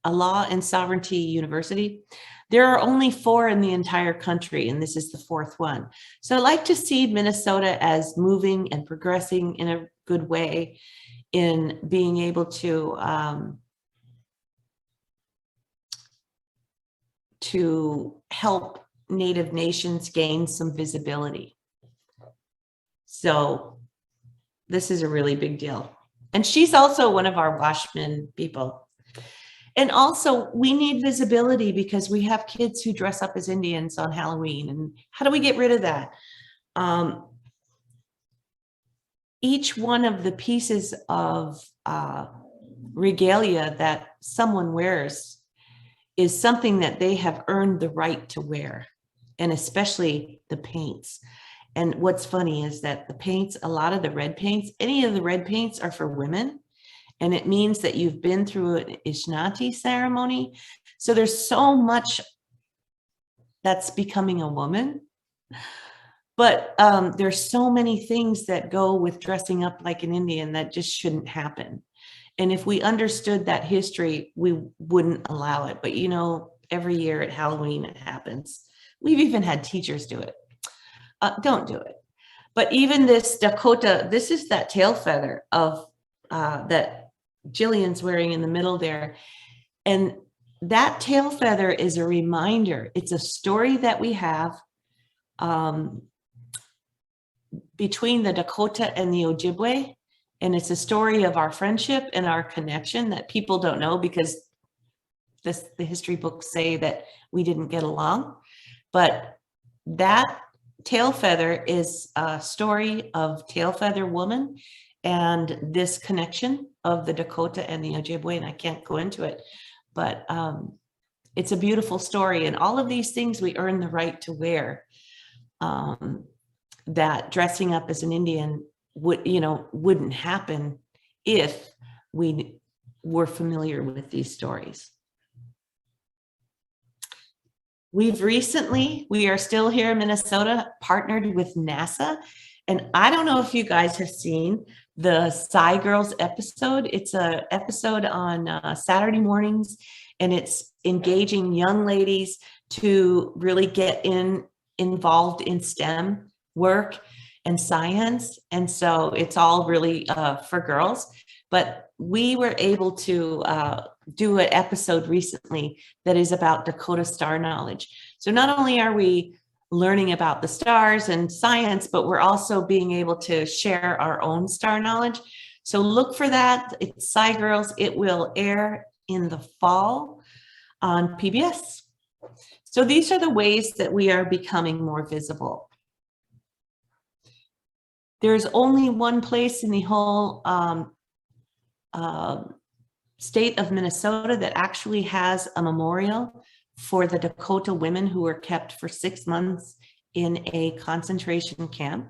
law and sovereignty university. There are only 4 in the entire country, and this is the 4th one. So I like to see Minnesota as moving and progressing in a good way in being able to help Native nations gain some visibility. So this is a really big deal. And she's also one of our Washman people. And also, we need visibility because we have kids who dress up as Indians on Halloween. And how do we get rid of that? Each one of the pieces of regalia that someone wears is something that they have earned the right to wear, and especially the paints. And what's funny is that the paints, a lot of the red paints, any of the red paints are for women. And it means that you've been through an Ishnati ceremony. So there's so much that's becoming a woman. But there's so many things that go with dressing up like an Indian that just shouldn't happen. And if we understood that history, we wouldn't allow it. But you know, every year at Halloween, it happens. We've even had teachers do it. Don't do it. But even this Dakota, this is that tail feather of that Jillian's wearing in the middle there. And that tail feather is a reminder. It's a story that we have between the Dakota and the Ojibwe. And it's a story of our friendship and our connection that people don't know because the history books say that we didn't get along. But that tail feather is a story of tail feather woman and this connection of the Dakota and the Ojibwe, and I can't go into it, but it's a beautiful story. And all of these things we earn the right to wear, that dressing up as an Indian wouldn't happen if we were familiar with these stories. We are still here in Minnesota, partnered with NASA. And I don't know if you guys have seen the Psy Girls episode. It's an episode on Saturday mornings, and it's engaging young ladies to really get involved in STEM work and science. And so it's all really for girls. But we were able to do an episode recently that is about Dakota star knowledge. So not only are we learning about the stars and science, but we're also being able to share our own star knowledge. So look for that. It's Psy Girls. It will air in the fall on PBS. So these are the ways that we are becoming more visible. There's only one place in the whole state of Minnesota that actually has a memorial for the Dakota women who were kept for 6 months in a concentration camp.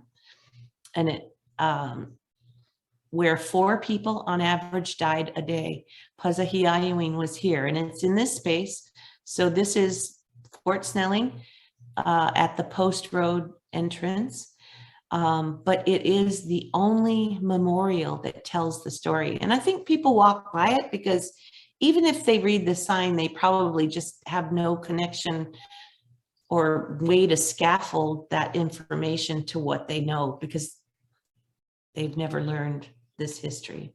And it where 4 people on average died a day. Pazahiayuing was here, and it's in this space. So this is Fort Snelling at the Post Road entrance. But it is the only memorial that tells the story. And I think people walk by it because even if they read the sign, they probably just have no connection or way to scaffold that information to what they know because they've never learned this history.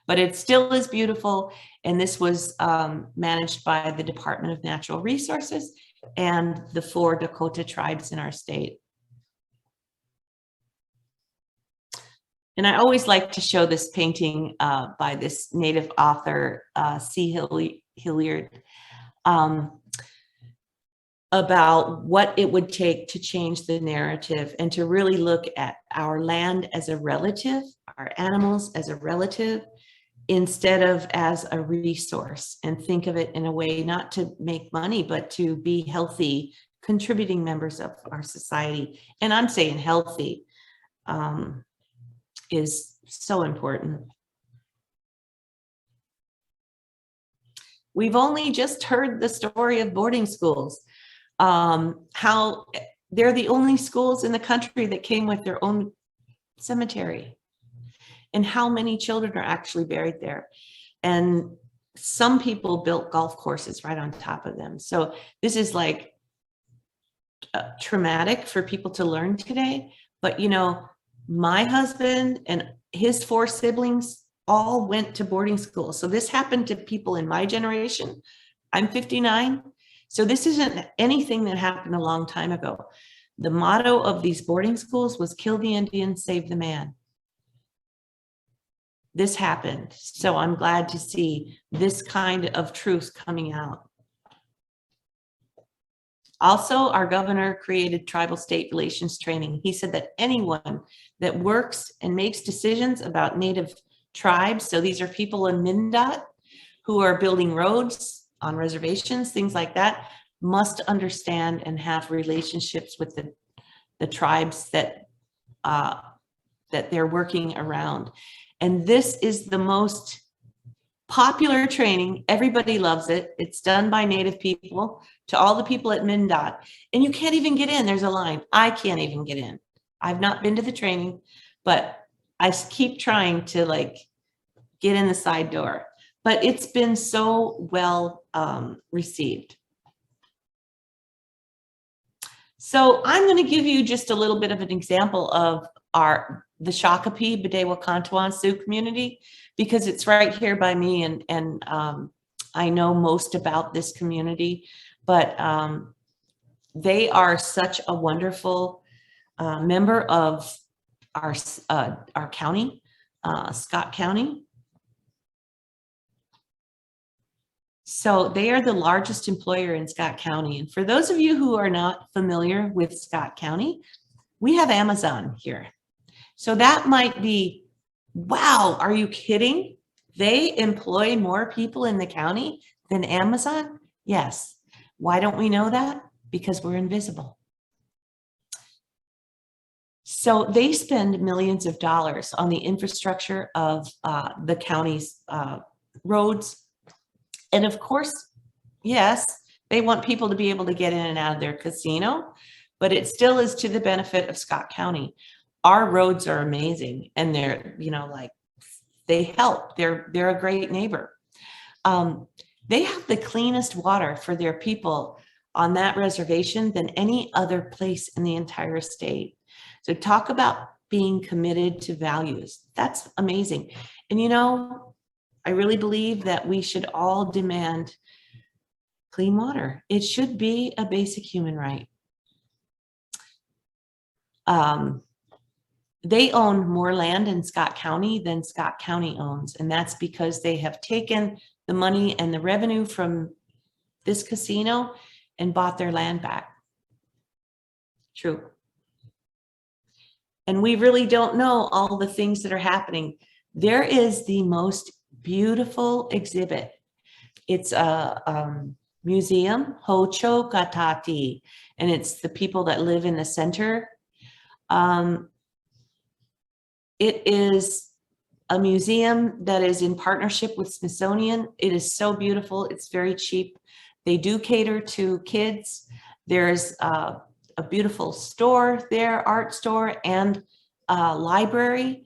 But it still is beautiful. And this was managed by the Department of Natural Resources and the 4 Dakota tribes in our state. And I always like to show this painting by this Native author, C. Hilliard, about what it would take to change the narrative and to really look at our land as a relative, our animals as a relative, instead of as a resource, and think of it in a way not to make money, but to be healthy, contributing members of our society. And I'm saying healthy is so important. We've only just heard the story of boarding schools, how they're the only schools in the country that came with their own cemetery, and how many children are actually buried there. And some people built golf courses right on top of them. So this is like traumatic for people to learn today. But you know, my husband and his 4 siblings all went to boarding school. So this happened to people in my generation. I'm 59. So this isn't anything that happened a long time ago. The motto of these boarding schools was kill the Indian, save the man. This happened. So I'm glad to see this kind of truth coming out. Also, our governor created tribal state relations training. He said that anyone that works and makes decisions about Native tribes, so these are people in Bdote who are building roads on reservations, things like that, must understand and have relationships with the tribes that they're working around. And this is the most popular training. Everybody loves it. It's done by Native people to all the people at Bdote. And you can't even get in. There's a line. I can't even get in. I've not been to the training, but I keep trying to like get in the side door. But it's been so well received. So I'm going to give you just a little bit of an example of the Shakopee, Bdewa Sioux community, because it's right here by me, and I know most about this community, but they are such a wonderful member of our county, Scott County. So they are the largest employer in Scott County. And for those of you who are not familiar with Scott County, we have Amazon here. So that might be, wow, are you kidding? They employ more people in the county than Amazon? Yes. Why don't we know that? Because we're invisible. So they spend millions of dollars on the infrastructure of the county's roads. And of course, yes, they want people to be able to get in and out of their casino, but it still is to the benefit of Scott County. Our roads are amazing, and they're, you know, like they help. They're a great neighbor. They have the cleanest water for their people on that reservation than any other place in the entire state. So talk about being committed to values. That's amazing. And you know, I really believe that we should all demand clean water. It should be a basic human right. They own more land in Scott County than Scott County owns, and that's because they have taken the money and the revenue from this casino and bought their land back. True. And we really don't know all the things that are happening. There is the most beautiful exhibit. It's a museum, Hocho Katati, and it's the people that live in the center. It is a museum that is in partnership with Smithsonian. It is so beautiful. It's very cheap. They do cater to kids. There's a beautiful store there, art store, and a library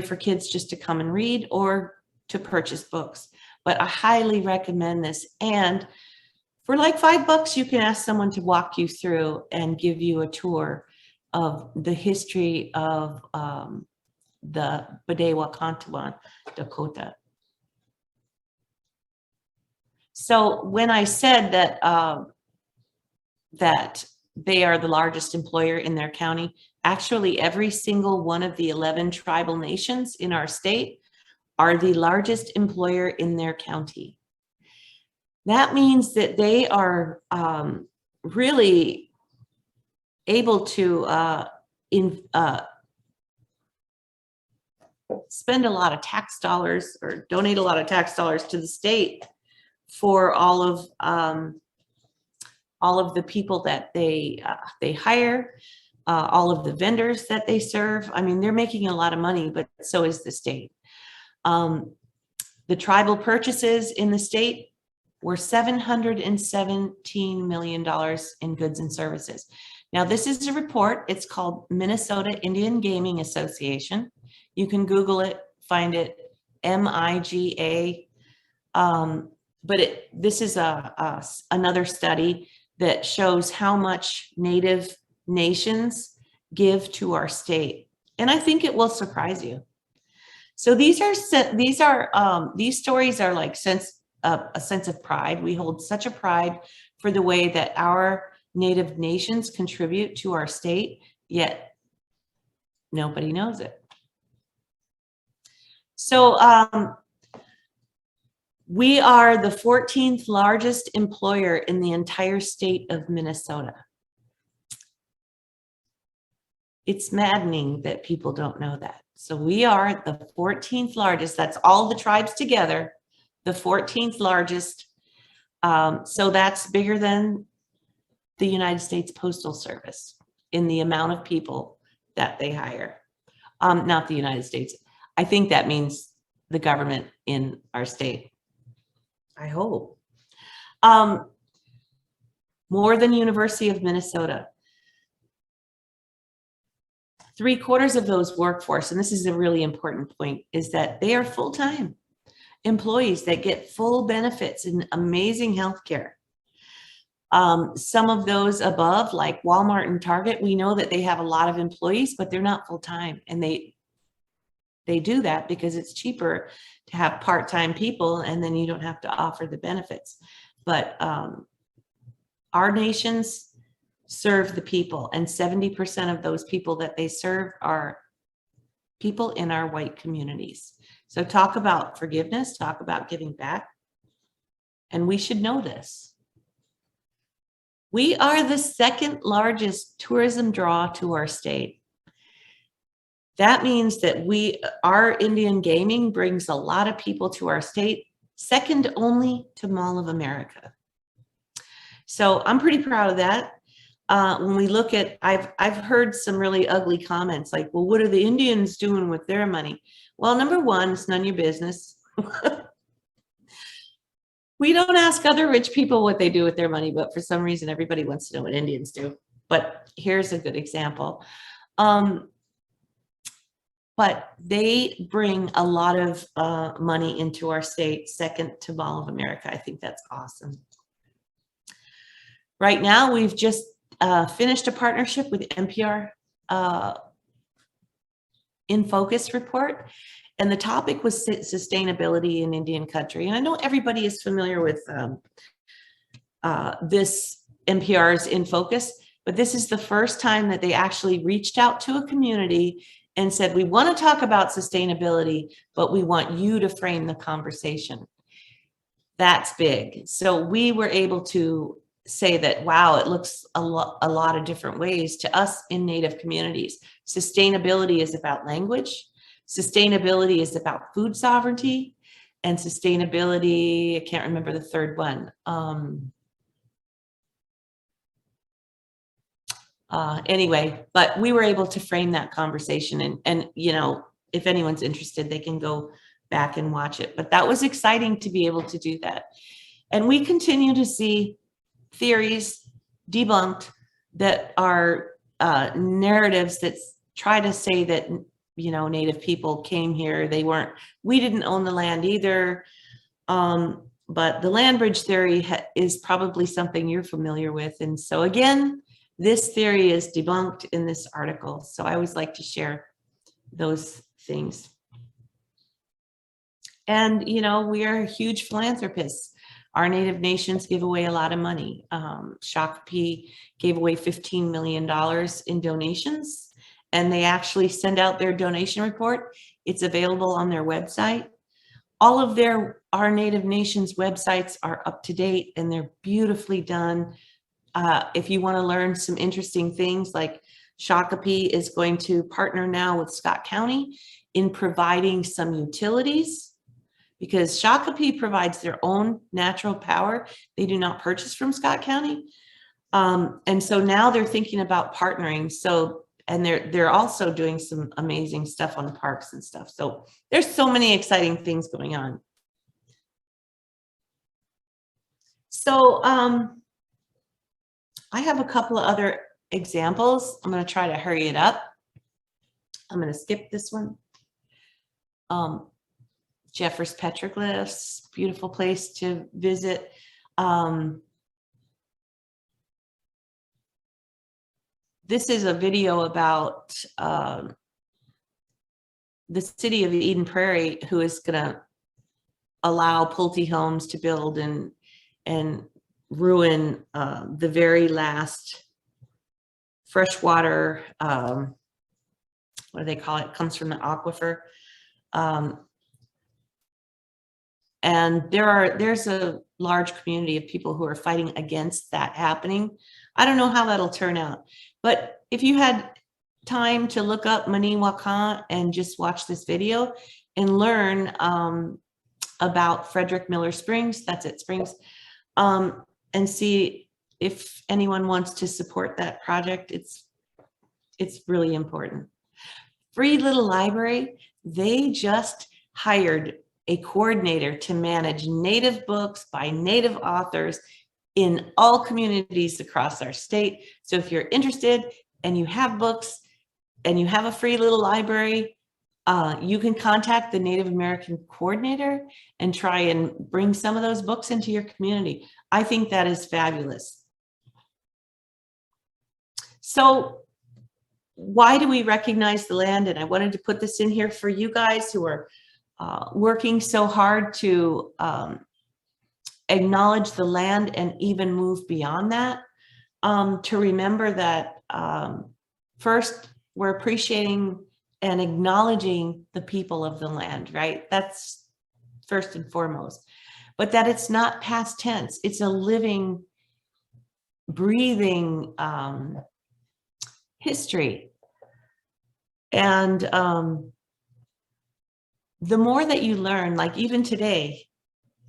for kids just to come and read or to purchase books. But I highly recommend this. And for like $5, you can ask someone to walk you through and give you a tour of the history of the Bdote Dakota. So when I said that that they are the largest employer in their county, actually every single one of the 11 tribal nations in our state are the largest employer in their county. That means that they are really able to spend a lot of tax dollars or donate a lot of tax dollars to the state for all of the people that they hire, all of the vendors that they serve. I mean, they're making a lot of money, but so is the state. The tribal purchases in the state were $717 million in goods and services. Now, this is a report. It's called Minnesota Indian Gaming Association. You can Google it, find it, MIGA. But this is another study that shows how much Native nations give to our state. And I think it will surprise you. So these stories are like a sense of pride. We hold such a pride for the way that our Native nations contribute to our state, yet nobody knows it. So we are the 14th largest employer in the entire state of Minnesota. It's maddening that people don't know that. So we are the 14th largest, that's all the tribes together, the 14th largest. So that's bigger than the United States Postal Service in the amount of people that they hire. Not the United States. I think that means the government in our state. I hope. More than University of Minnesota. 3/4 of those workforce, and this is a really important point, is that they are full-time employees that get full benefits and amazing health care. Some of those above, like Walmart and Target, we know that they have a lot of employees, but they're not full-time. And they do that because it's cheaper to have part-time people, and then you don't have to offer the benefits. But our nations serve the people, and 70% of those people that they serve are people in our white communities. So talk about forgiveness, talk about giving back, and we should know this. We are the second largest tourism draw to our state. That means that our Indian gaming brings a lot of people to our state, second only to Mall of America. So I'm pretty proud of that. When we look at, I've heard some really ugly comments like, well, what are the Indians doing with their money? Well, number one, it's none of your business. We don't ask other rich people what they do with their money, but for some reason, everybody wants to know what Indians do. But here's a good example. But they bring a lot of money into our state, second to Mall of America. I think that's awesome. Right now, we've just finished a partnership with NPR In Focus report, and the topic was sustainability in Indian country. And I know everybody is familiar with this NPR's In Focus, but this is the first time that they actually reached out to a community and said, we want to talk about sustainability, but we want you to frame the conversation. That's big. So we were able to say that, wow, it looks a lot of different ways to us in Native communities. Sustainability is about language. Sustainability is about food sovereignty. And sustainability, I can't remember the third one. Anyway, but we were able to frame that conversation, and you know, if anyone's interested, they can go back and watch it. But that was exciting to be able to do that. And we continue to see theories debunked that are narratives that try to say that, you know, Native people came here. We didn't own the land either. But the land bridge theory is probably something you're familiar with. And so again, this theory is debunked in this article. So I always like to share those things. And, you know, we are huge philanthropists. Our Native nations give away a lot of money. Shakopee gave away $15 million in donations, and they actually send out their donation report. It's available on their website. All of our Native nations websites are up to date and they're beautifully done. If you want to learn some interesting things, like Shakopee is going to partner now with Scott County in providing some utilities, because Shakopee provides their own natural power. They do not purchase from Scott County. And so now they're thinking about partnering. So, and they're also doing some amazing stuff on parks and stuff. So there's so many exciting things going on. So I have a couple of other examples. I'm going to try to hurry it up. I'm going to skip this one. Jeffers petroglyphs, beautiful place to visit. This is a video about the city of Eden Prairie, who is going to allow Pulte homes to build and ruin the very last freshwater, what do they call it? Comes from the aquifer. And there's a large community of people who are fighting against that happening. I don't know how that'll turn out, but if you had time to look up Maniwaka and just watch this video and learn about Frederick Miller Springs, that's it, Springs, and see if anyone wants to support that project. It's really important. Free Little Library, they just hired a coordinator to manage Native books by Native authors in all communities across our state. So if you're interested and you have books and you have a free little library, you can contact the Native American coordinator and try and bring some of those books into your community. I think that is fabulous. So why do we recognize the land? And I wanted to put this in here for you guys who are working so hard to acknowledge the land and even move beyond that, to remember that first, we're appreciating and acknowledging the people of the land, right? That's first and foremost. But that it's not past tense. It's a living, breathing history. And the more that you learn, like even today,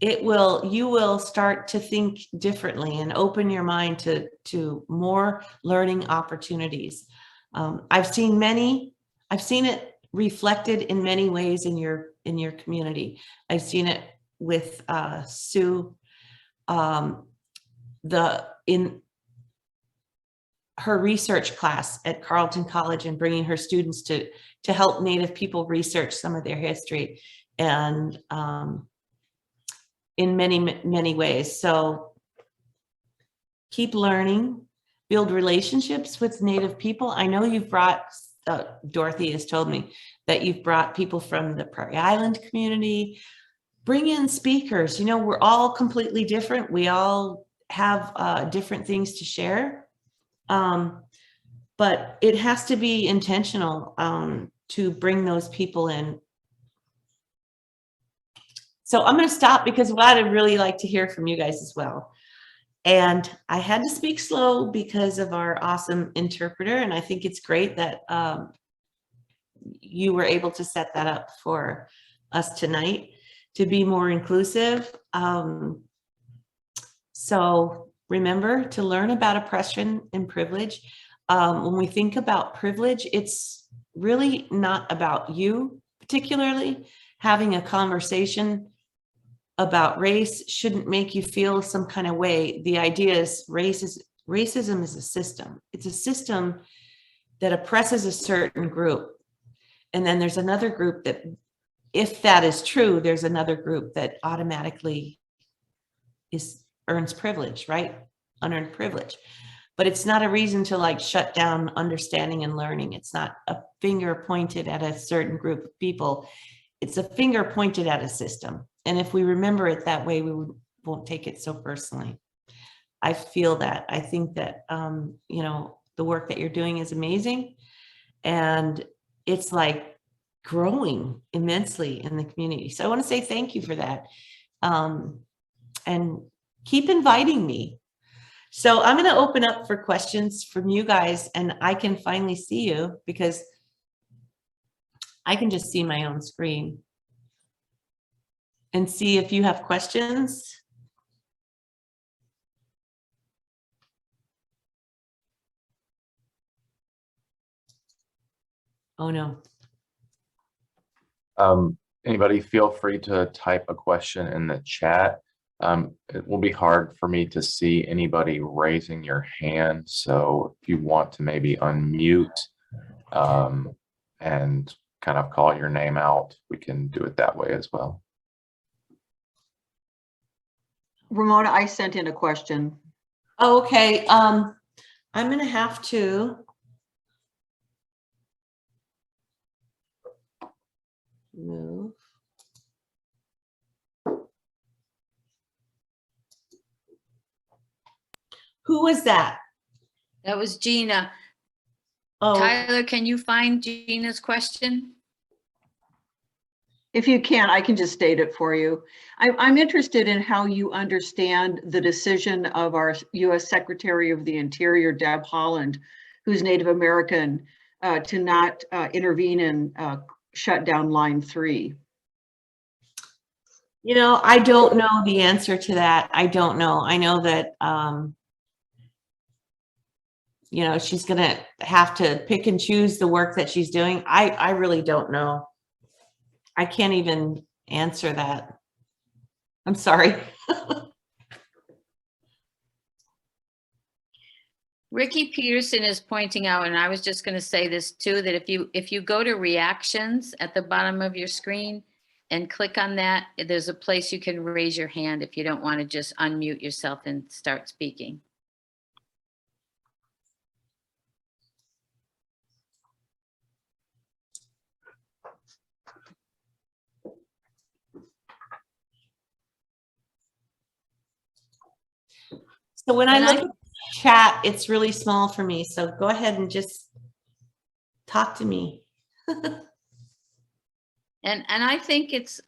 you will start to think differently and open your mind to more learning opportunities. I've seen it reflected in many ways in your community. I've seen it with Sue, in her research class at Carleton College, and bringing her students to help Native people research some of their history, and in many ways. So keep learning, build relationships with Native people. I know you've brought, Dorothy has told me that you've brought people from the Prairie Island community. Bring in speakers. You know, we're all completely different. We all have different things to share. But it has to be intentional to bring those people in. So I'm going to stop because I'd really like to hear from you guys as well. And I had to speak slow because of our awesome interpreter. And I think it's great that you were able to set that up for us tonight to be more inclusive. So remember to learn about oppression and privilege. When we think about privilege, it's really not about you particularly having a conversation about race shouldn't make you feel some kind of way. The idea is racism is a system. It's a system that oppresses a certain group. And then there's another group that, if that is true, there's another group that automatically earns privilege, right? Unearned privilege. But it's not a reason to like shut down understanding and learning. It's not a finger pointed at a certain group of people. It's a finger pointed at a system. And if we remember it that way, we won't take it so personally. I feel that. I think that, you know, the work that you're doing is amazing. And it's like growing immensely in the community. So I want to say thank you for that. And keep inviting me. So I'm going to open up for questions from you guys, and I can finally see you because I can just see my own screen and see if you have questions. Oh no. Anybody feel free to type a question in the chat. It will be hard for me to see anybody raising your hand. So if you want to maybe unmute and kind of call your name out, we can do it that way as well. Ramona, I sent in a question. Okay. I'm going to have to move. Who was that? That was Gina. Oh, Tyler, can you find Gina's question? If you can, I can just state it for you. I'm interested in how you understand the decision of our U.S. Secretary of the Interior, Deb Haaland, who's Native American, to not intervene and shut down Line 3. you know, I don't know the answer to that. I don't know. I know that, you know, she's going to have to pick and choose the work that she's doing. I really don't know. I can't even answer that. I'm sorry. Ricky Peterson is pointing out, and I was just going to say this too, that if you go to reactions at the bottom of your screen and click on that, there's a place you can raise your hand if you don't want to just unmute yourself and start speaking. So when I look at the chat, it's really small for me. So go ahead and just talk to me. And I think it's,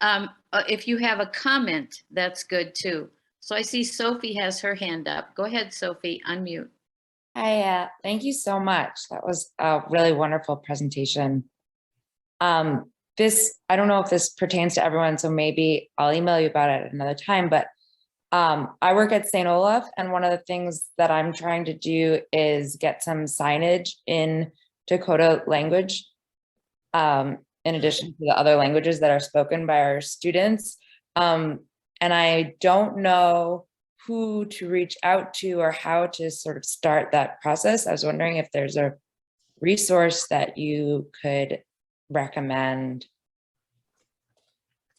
if you have a comment, that's good too. So I see Sophie has her hand up. Go ahead, Sophie, unmute. Hi, thank you so much. That was a really wonderful presentation. I don't know if this pertains to everyone, so maybe I'll email you about it at another time, but I work at St. Olaf, and one of the things that I'm trying to do is get some signage in Dakota language, in addition to the other languages that are spoken by our students. And I don't know who to reach out to or how to sort of start that process. I was wondering if there's a resource that you could recommend.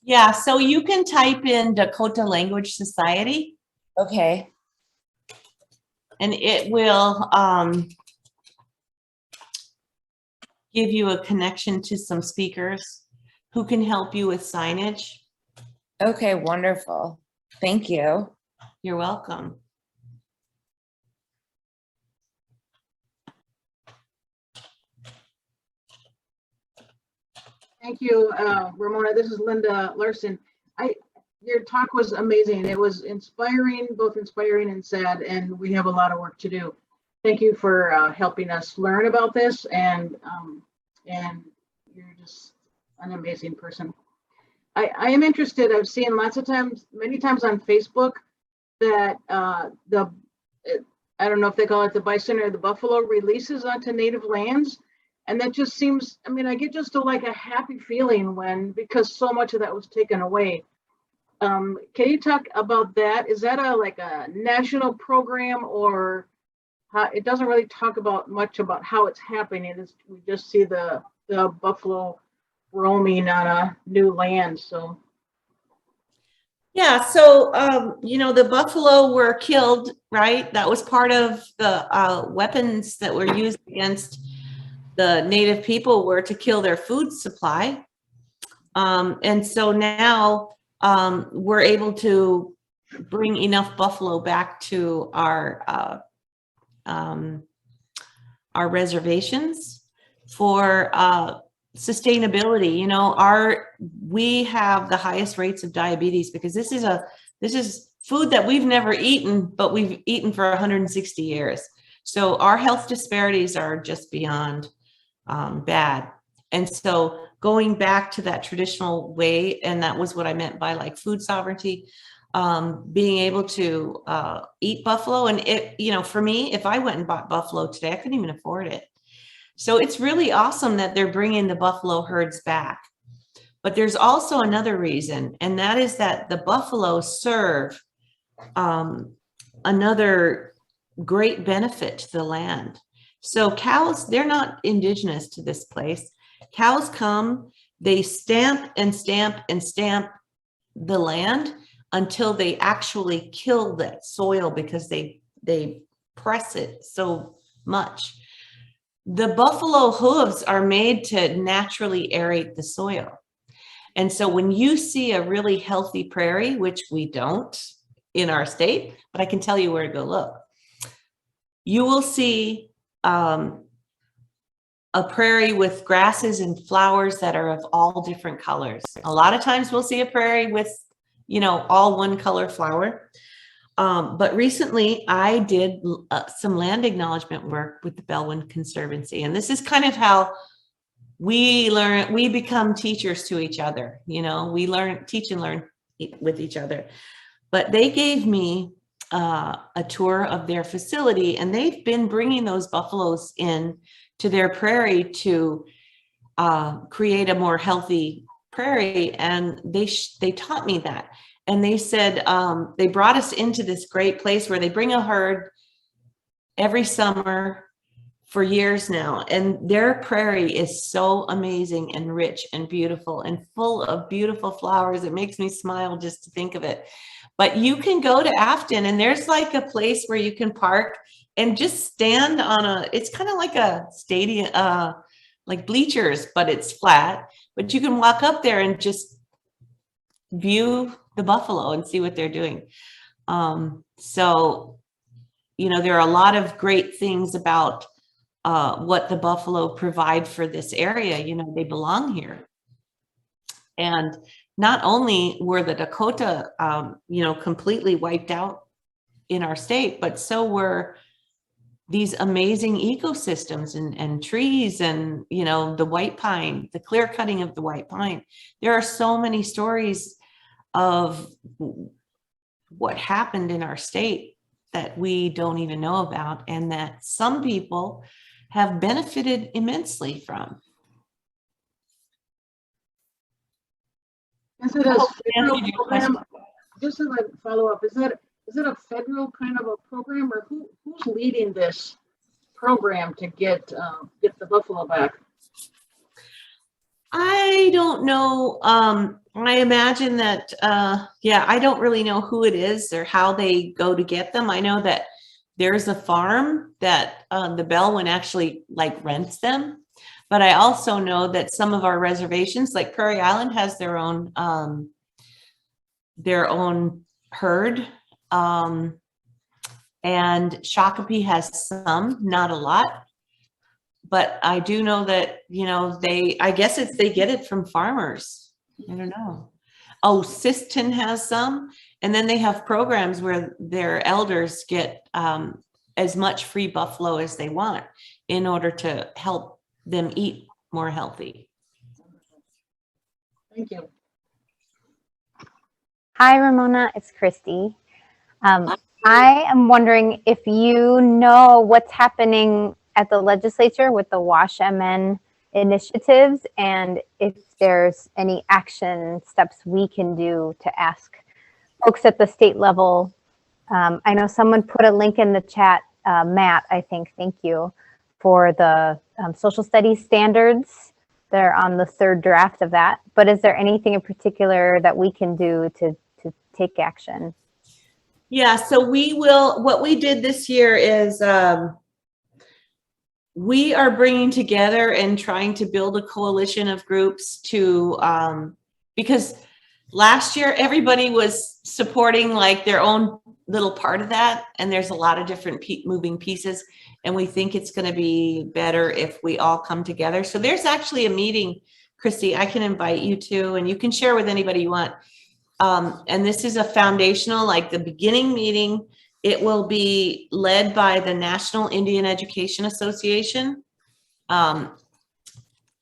Yeah, so you can type in Dakota Language Society. Okay. And it will give you a connection to some speakers who can help you with signage. Okay, wonderful. Thank you. You're welcome. Thank you, Ramona. This is Linda Larson. Your talk was amazing. It was inspiring, both inspiring and sad, and we have a lot of work to do. Thank you for helping us learn about this, and you're just an amazing person. I am interested. I've seen many times on Facebook that I don't know if they call it the bison or the buffalo releases onto native lands. And that just seems, I mean, I get just like a happy feeling because so much of that was taken away. Can you talk about that? Is that like a national program, or it doesn't really talk about much about how it's happening? We just see the buffalo roaming on a new land. So yeah, so the buffalo were killed, right? That was part of the weapons that were used against the native people, were to kill their food supply. And so now we're able to bring enough buffalo back to our reservations for sustainability. We have the highest rates of diabetes because this is food that we've never eaten, but we've eaten for 160 years. So our health disparities are just beyond bad. And so going back to that traditional way, and that was what I meant by like food sovereignty, being able to eat buffalo. And for me, if I went and bought buffalo today, I couldn't even afford it. So it's really awesome that they're bringing the buffalo herds back. But there's also another reason, and that is that the buffalo serve another great benefit to the land. So cows, they're not indigenous to this place. Cows come, they stamp and stamp and stamp the land until they actually kill that soil because they press it so much. The buffalo hooves are made to naturally aerate the soil. And so when you see a really healthy prairie, which we don't in our state, but I can tell you where to go look, you will see a prairie with grasses and flowers that are of all different colors. A lot of times we'll see a prairie with, all one color flower. But recently I did some land acknowledgement work with the Bellwin Conservancy. And this is kind of how we become teachers to each other. We teach and learn with each other. But they gave me a tour of their facility, and they've been bringing those buffaloes in to their prairie to create a more healthy prairie. And they taught me that. And they said, they brought us into this great place where they bring a herd every summer for years now. And their prairie is so amazing and rich and beautiful and full of beautiful flowers. It makes me smile just to think of it. But you can go to Afton, and there's like a place where you can park and just stand on it's kind of like a stadium, like bleachers, but it's flat. But you can walk up there and just view the buffalo and see what they're doing. So, there are a lot of great things about what the buffalo provide for this area. They belong here. And not only were the Dakota, completely wiped out in our state, but so were these amazing ecosystems and trees and, the white pine, the clear cutting of the white pine. There are so many stories of what happened in our state that we don't even know about, and that some people have benefited immensely from. Is it a federal program? Just as a follow-up, is it a federal kind of a program, or who's leading this program to get the buffalo back? I don't know. I imagine that, I don't really know who it is or how they go to get them. I know that there's a farm that the Bellwin actually rents them. But I also know that some of our reservations, like Prairie Island, has their own herd. And Shakopee has some, not a lot. But I do know that, I guess they get it from farmers. I don't know. Oh, Siston has some. And then they have programs where their elders get as much free buffalo as they want in order to help them eat more healthy. Thank you. Hi, Ramona, it's Christy. I am wondering if you know what's happening at the legislature with the Wash MN initiatives, and if there's any action steps we can do to ask folks at the state level. I know someone put a link in the chat, Matt, I think, thank you, for the social studies standards. They're on the third draft of that. But is there anything in particular that we can do to take action? Yeah, so what we did this year is we are bringing together and trying to build a coalition of groups to, because last year everybody was supporting like their own little part of that, and there's a lot of different moving pieces, and we think it's going to be better if we all come together. So there's actually a meeting, Christy, I can invite you to, and you can share with anybody you want. And this is a foundational, like the beginning meeting. It will be led by the National Indian Education Association.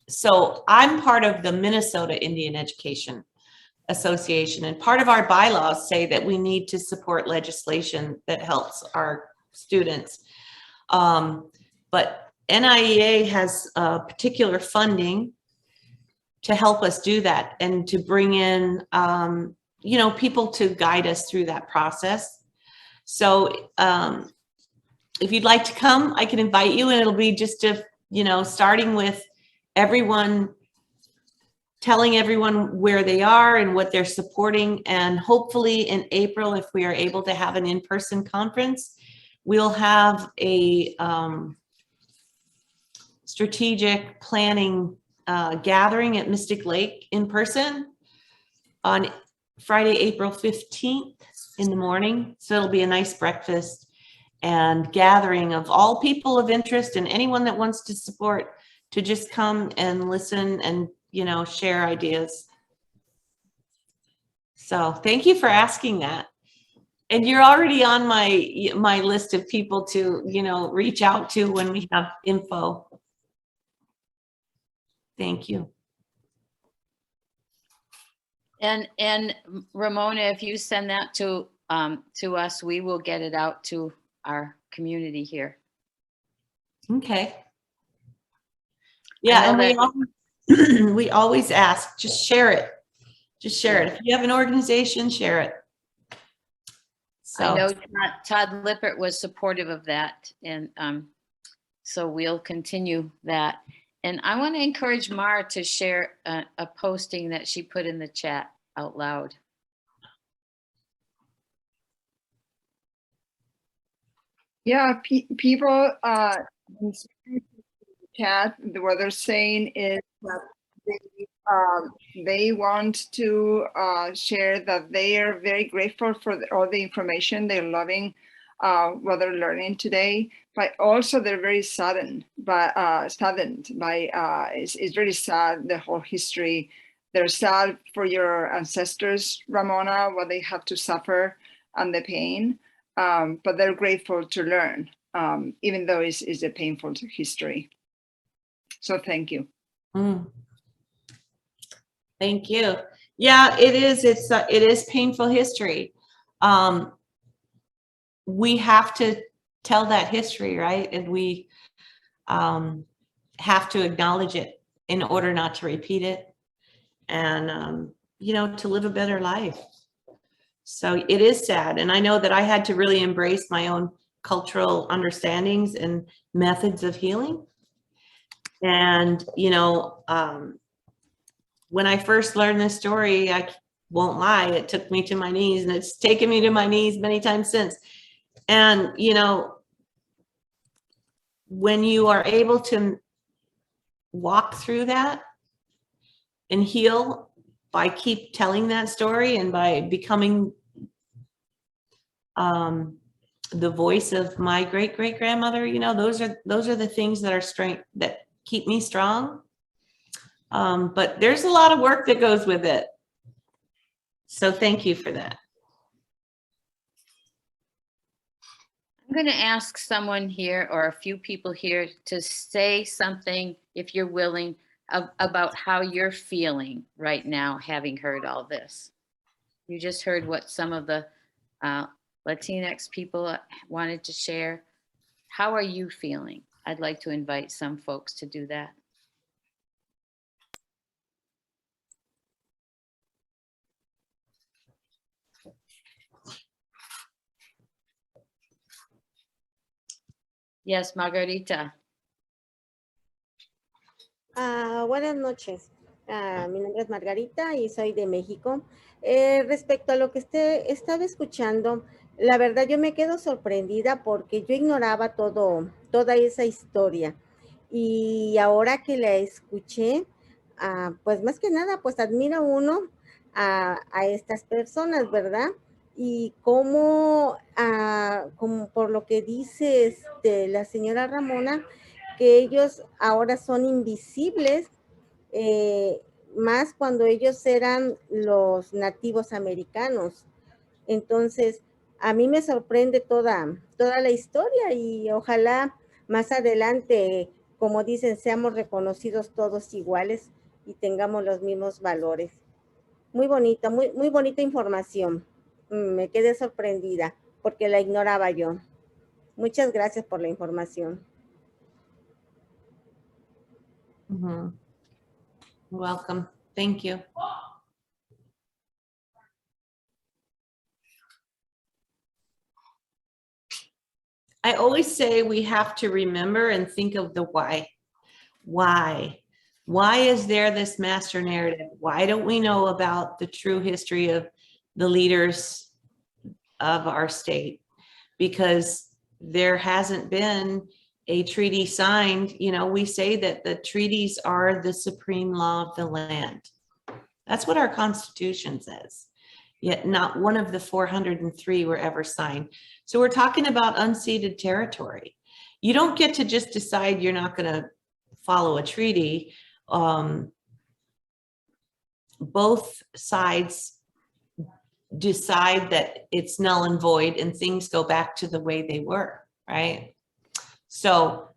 So I'm part of the Minnesota Indian Education Association, and part of our bylaws say that we need to support legislation that helps our students. But NIEA has particular funding to help us do that and to bring in, you know, people to guide us through that process. So if you'd like to come, I can invite you, and it'll be just you know, starting with everyone, telling everyone where they are and what they're supporting. And hopefully in April, if we are able to have an in-person conference, we'll have a strategic planning gathering at Mystic Lake in person on Friday, April 15th in the morning. So it'll be a nice breakfast and gathering of all people of interest and anyone that wants to support, to just come and listen and, you know, share ideas. So thank you for asking that. And you're already on my list of people to, you know, reach out to when we have info. Thank you. And Ramona, if you send that to us, we will get it out to our community here. Okay. Yeah, and we always ask, just share it. Just share it. If you have an organization, share it. So I know Todd Lippert was supportive of that, and so we'll continue that. And I want to encourage Mara to share a posting that she put in the chat out loud. Yeah, people in the chat, what they're saying is that they want to share that they are very grateful for all the information. They're loving what they're learning today, but also they're very saddened by it's really sad, the whole history. They're sad for your ancestors, Ramona, what they have to suffer and the pain, but they're grateful to learn, even though it's a painful history. So thank you. Thank you. Yeah, it is. It is painful history. We have to tell that history, right? And we have to acknowledge it in order not to repeat it, and you know, to live a better life. So it is sad, and I know that I had to really embrace my own cultural understandings and methods of healing. And you know, when I first learned this story, I won't lie, it took me to my knees, and it's taken me to my knees many times since. And, you know, when you are able to walk through that and heal by keep telling that story and by becoming the voice of my great-great-grandmother, you know, those are the things that are strength, that keep me strong. But there's a lot of work that goes with it. So thank you for that. I'm going to ask someone here, or a few people here, to say something, if you're willing, about how you're feeling right now, having heard all this. You just heard what some of the Latinx people wanted to share. How are you feeling I'd like to invite some folks to do that. Yes, Margarita. Buenas noches. Mi nombre es Margarita y soy de México. Respecto a lo que estaba escuchando, la verdad yo me quedo sorprendida porque yo ignoraba toda esa historia. Y ahora que la escuché, pues más que nada, pues admira uno a estas personas, ¿verdad? Y como por lo que dice la señora Ramona, que ellos ahora son invisibles, más cuando ellos eran los nativos americanos. Entonces, a mí me sorprende toda la historia y ojalá más adelante, como dicen, seamos reconocidos todos iguales y tengamos los mismos valores. Muy bonita, muy bonita información. Me quedé sorprendida porque la ignoraba yo. Muchas gracias por la información. Welcome. Thank you. I always say we have to remember and think of the why. Why? Why is there this master narrative? Why don't we know about the true history of the leaders of our state? Because there hasn't been a treaty signed. You know, we say that the treaties are the supreme law of the land. That's what our Constitution says. Yet not one of the 403 were ever signed. So we're talking about unceded territory. You don't get to just decide you're not going to follow a treaty. Both sides decide that it's null and void and things go back to the way they were, right? So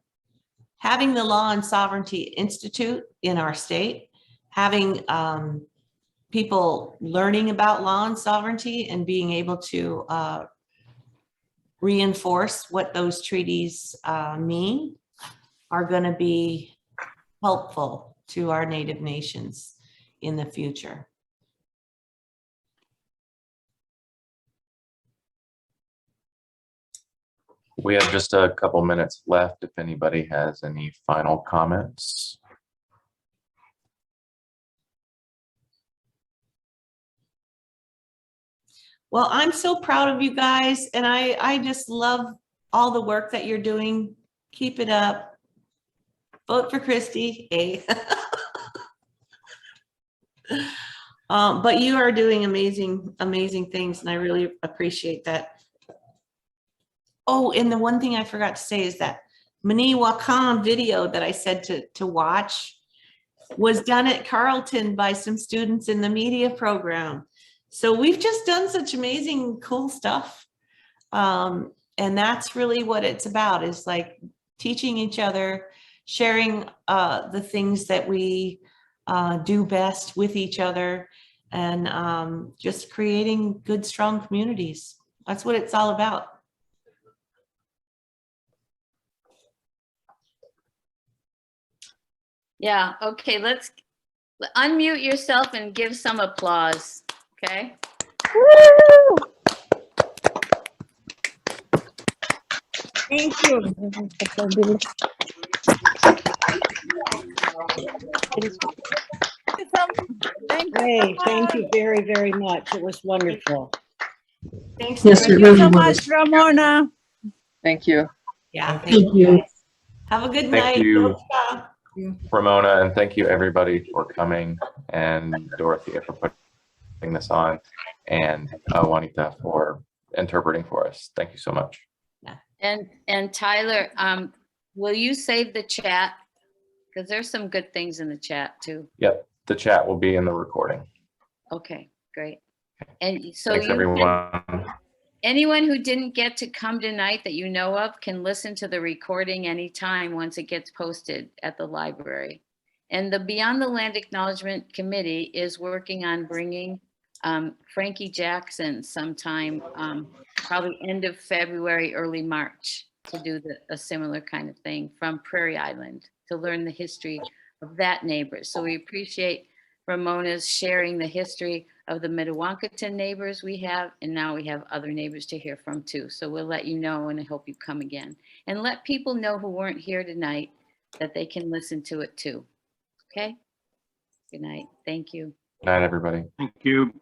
having the Law and Sovereignty Institute in our state, having people learning about law and sovereignty and being able to reinforce what those treaties mean are going to be helpful to our Native nations in the future. We have just a couple minutes left if anybody has any final comments. Well, I'm so proud of you guys, and I just love all the work that you're doing. Keep it up. Vote for Christy. Hey. But you are doing amazing things, and I really appreciate that. Oh, and the one thing I forgot to say is that Mni Wakan video that I said to watch was done at Carleton by some students in the media program. So we've just done such amazing, cool stuff. And that's really what it's about, is like teaching each other, sharing the things that we do best with each other, and just creating good, strong communities. That's what it's all about. Yeah, okay, let's unmute yourself and give some applause, okay? Woo! Thank you. Hey, thank you very, very much. It was wonderful. Thanks. Yes, Thank it you really so was. much, Ramona. Thank you. Yeah, Thank you. Have a good Thank night. you, Ramona, and thank you everybody for coming, and Dorothea for putting this on, and Juanita for interpreting for us. Thank you so much. And Tyler, will you save the chat? Because there's some good things in the chat too. Yep, the chat will be in the recording. Okay, great. And so Thanks, everyone. Anyone who didn't get to come tonight that you know of can listen to the recording anytime once it gets posted at the library. And the Beyond the Land Acknowledgement Committee is working on bringing Frankie Jackson sometime, probably end of February, early March. to do a similar kind of thing from Prairie Island to learn the history of that neighbor. So we appreciate Ramona's sharing the history of the Mdewakanton neighbors we have, and now we have other neighbors to hear from too. So we'll let you know, and I hope you come again. And let people know who weren't here tonight that they can listen to it too. Okay? Good night. Thank you. Good night, everybody. Thank you.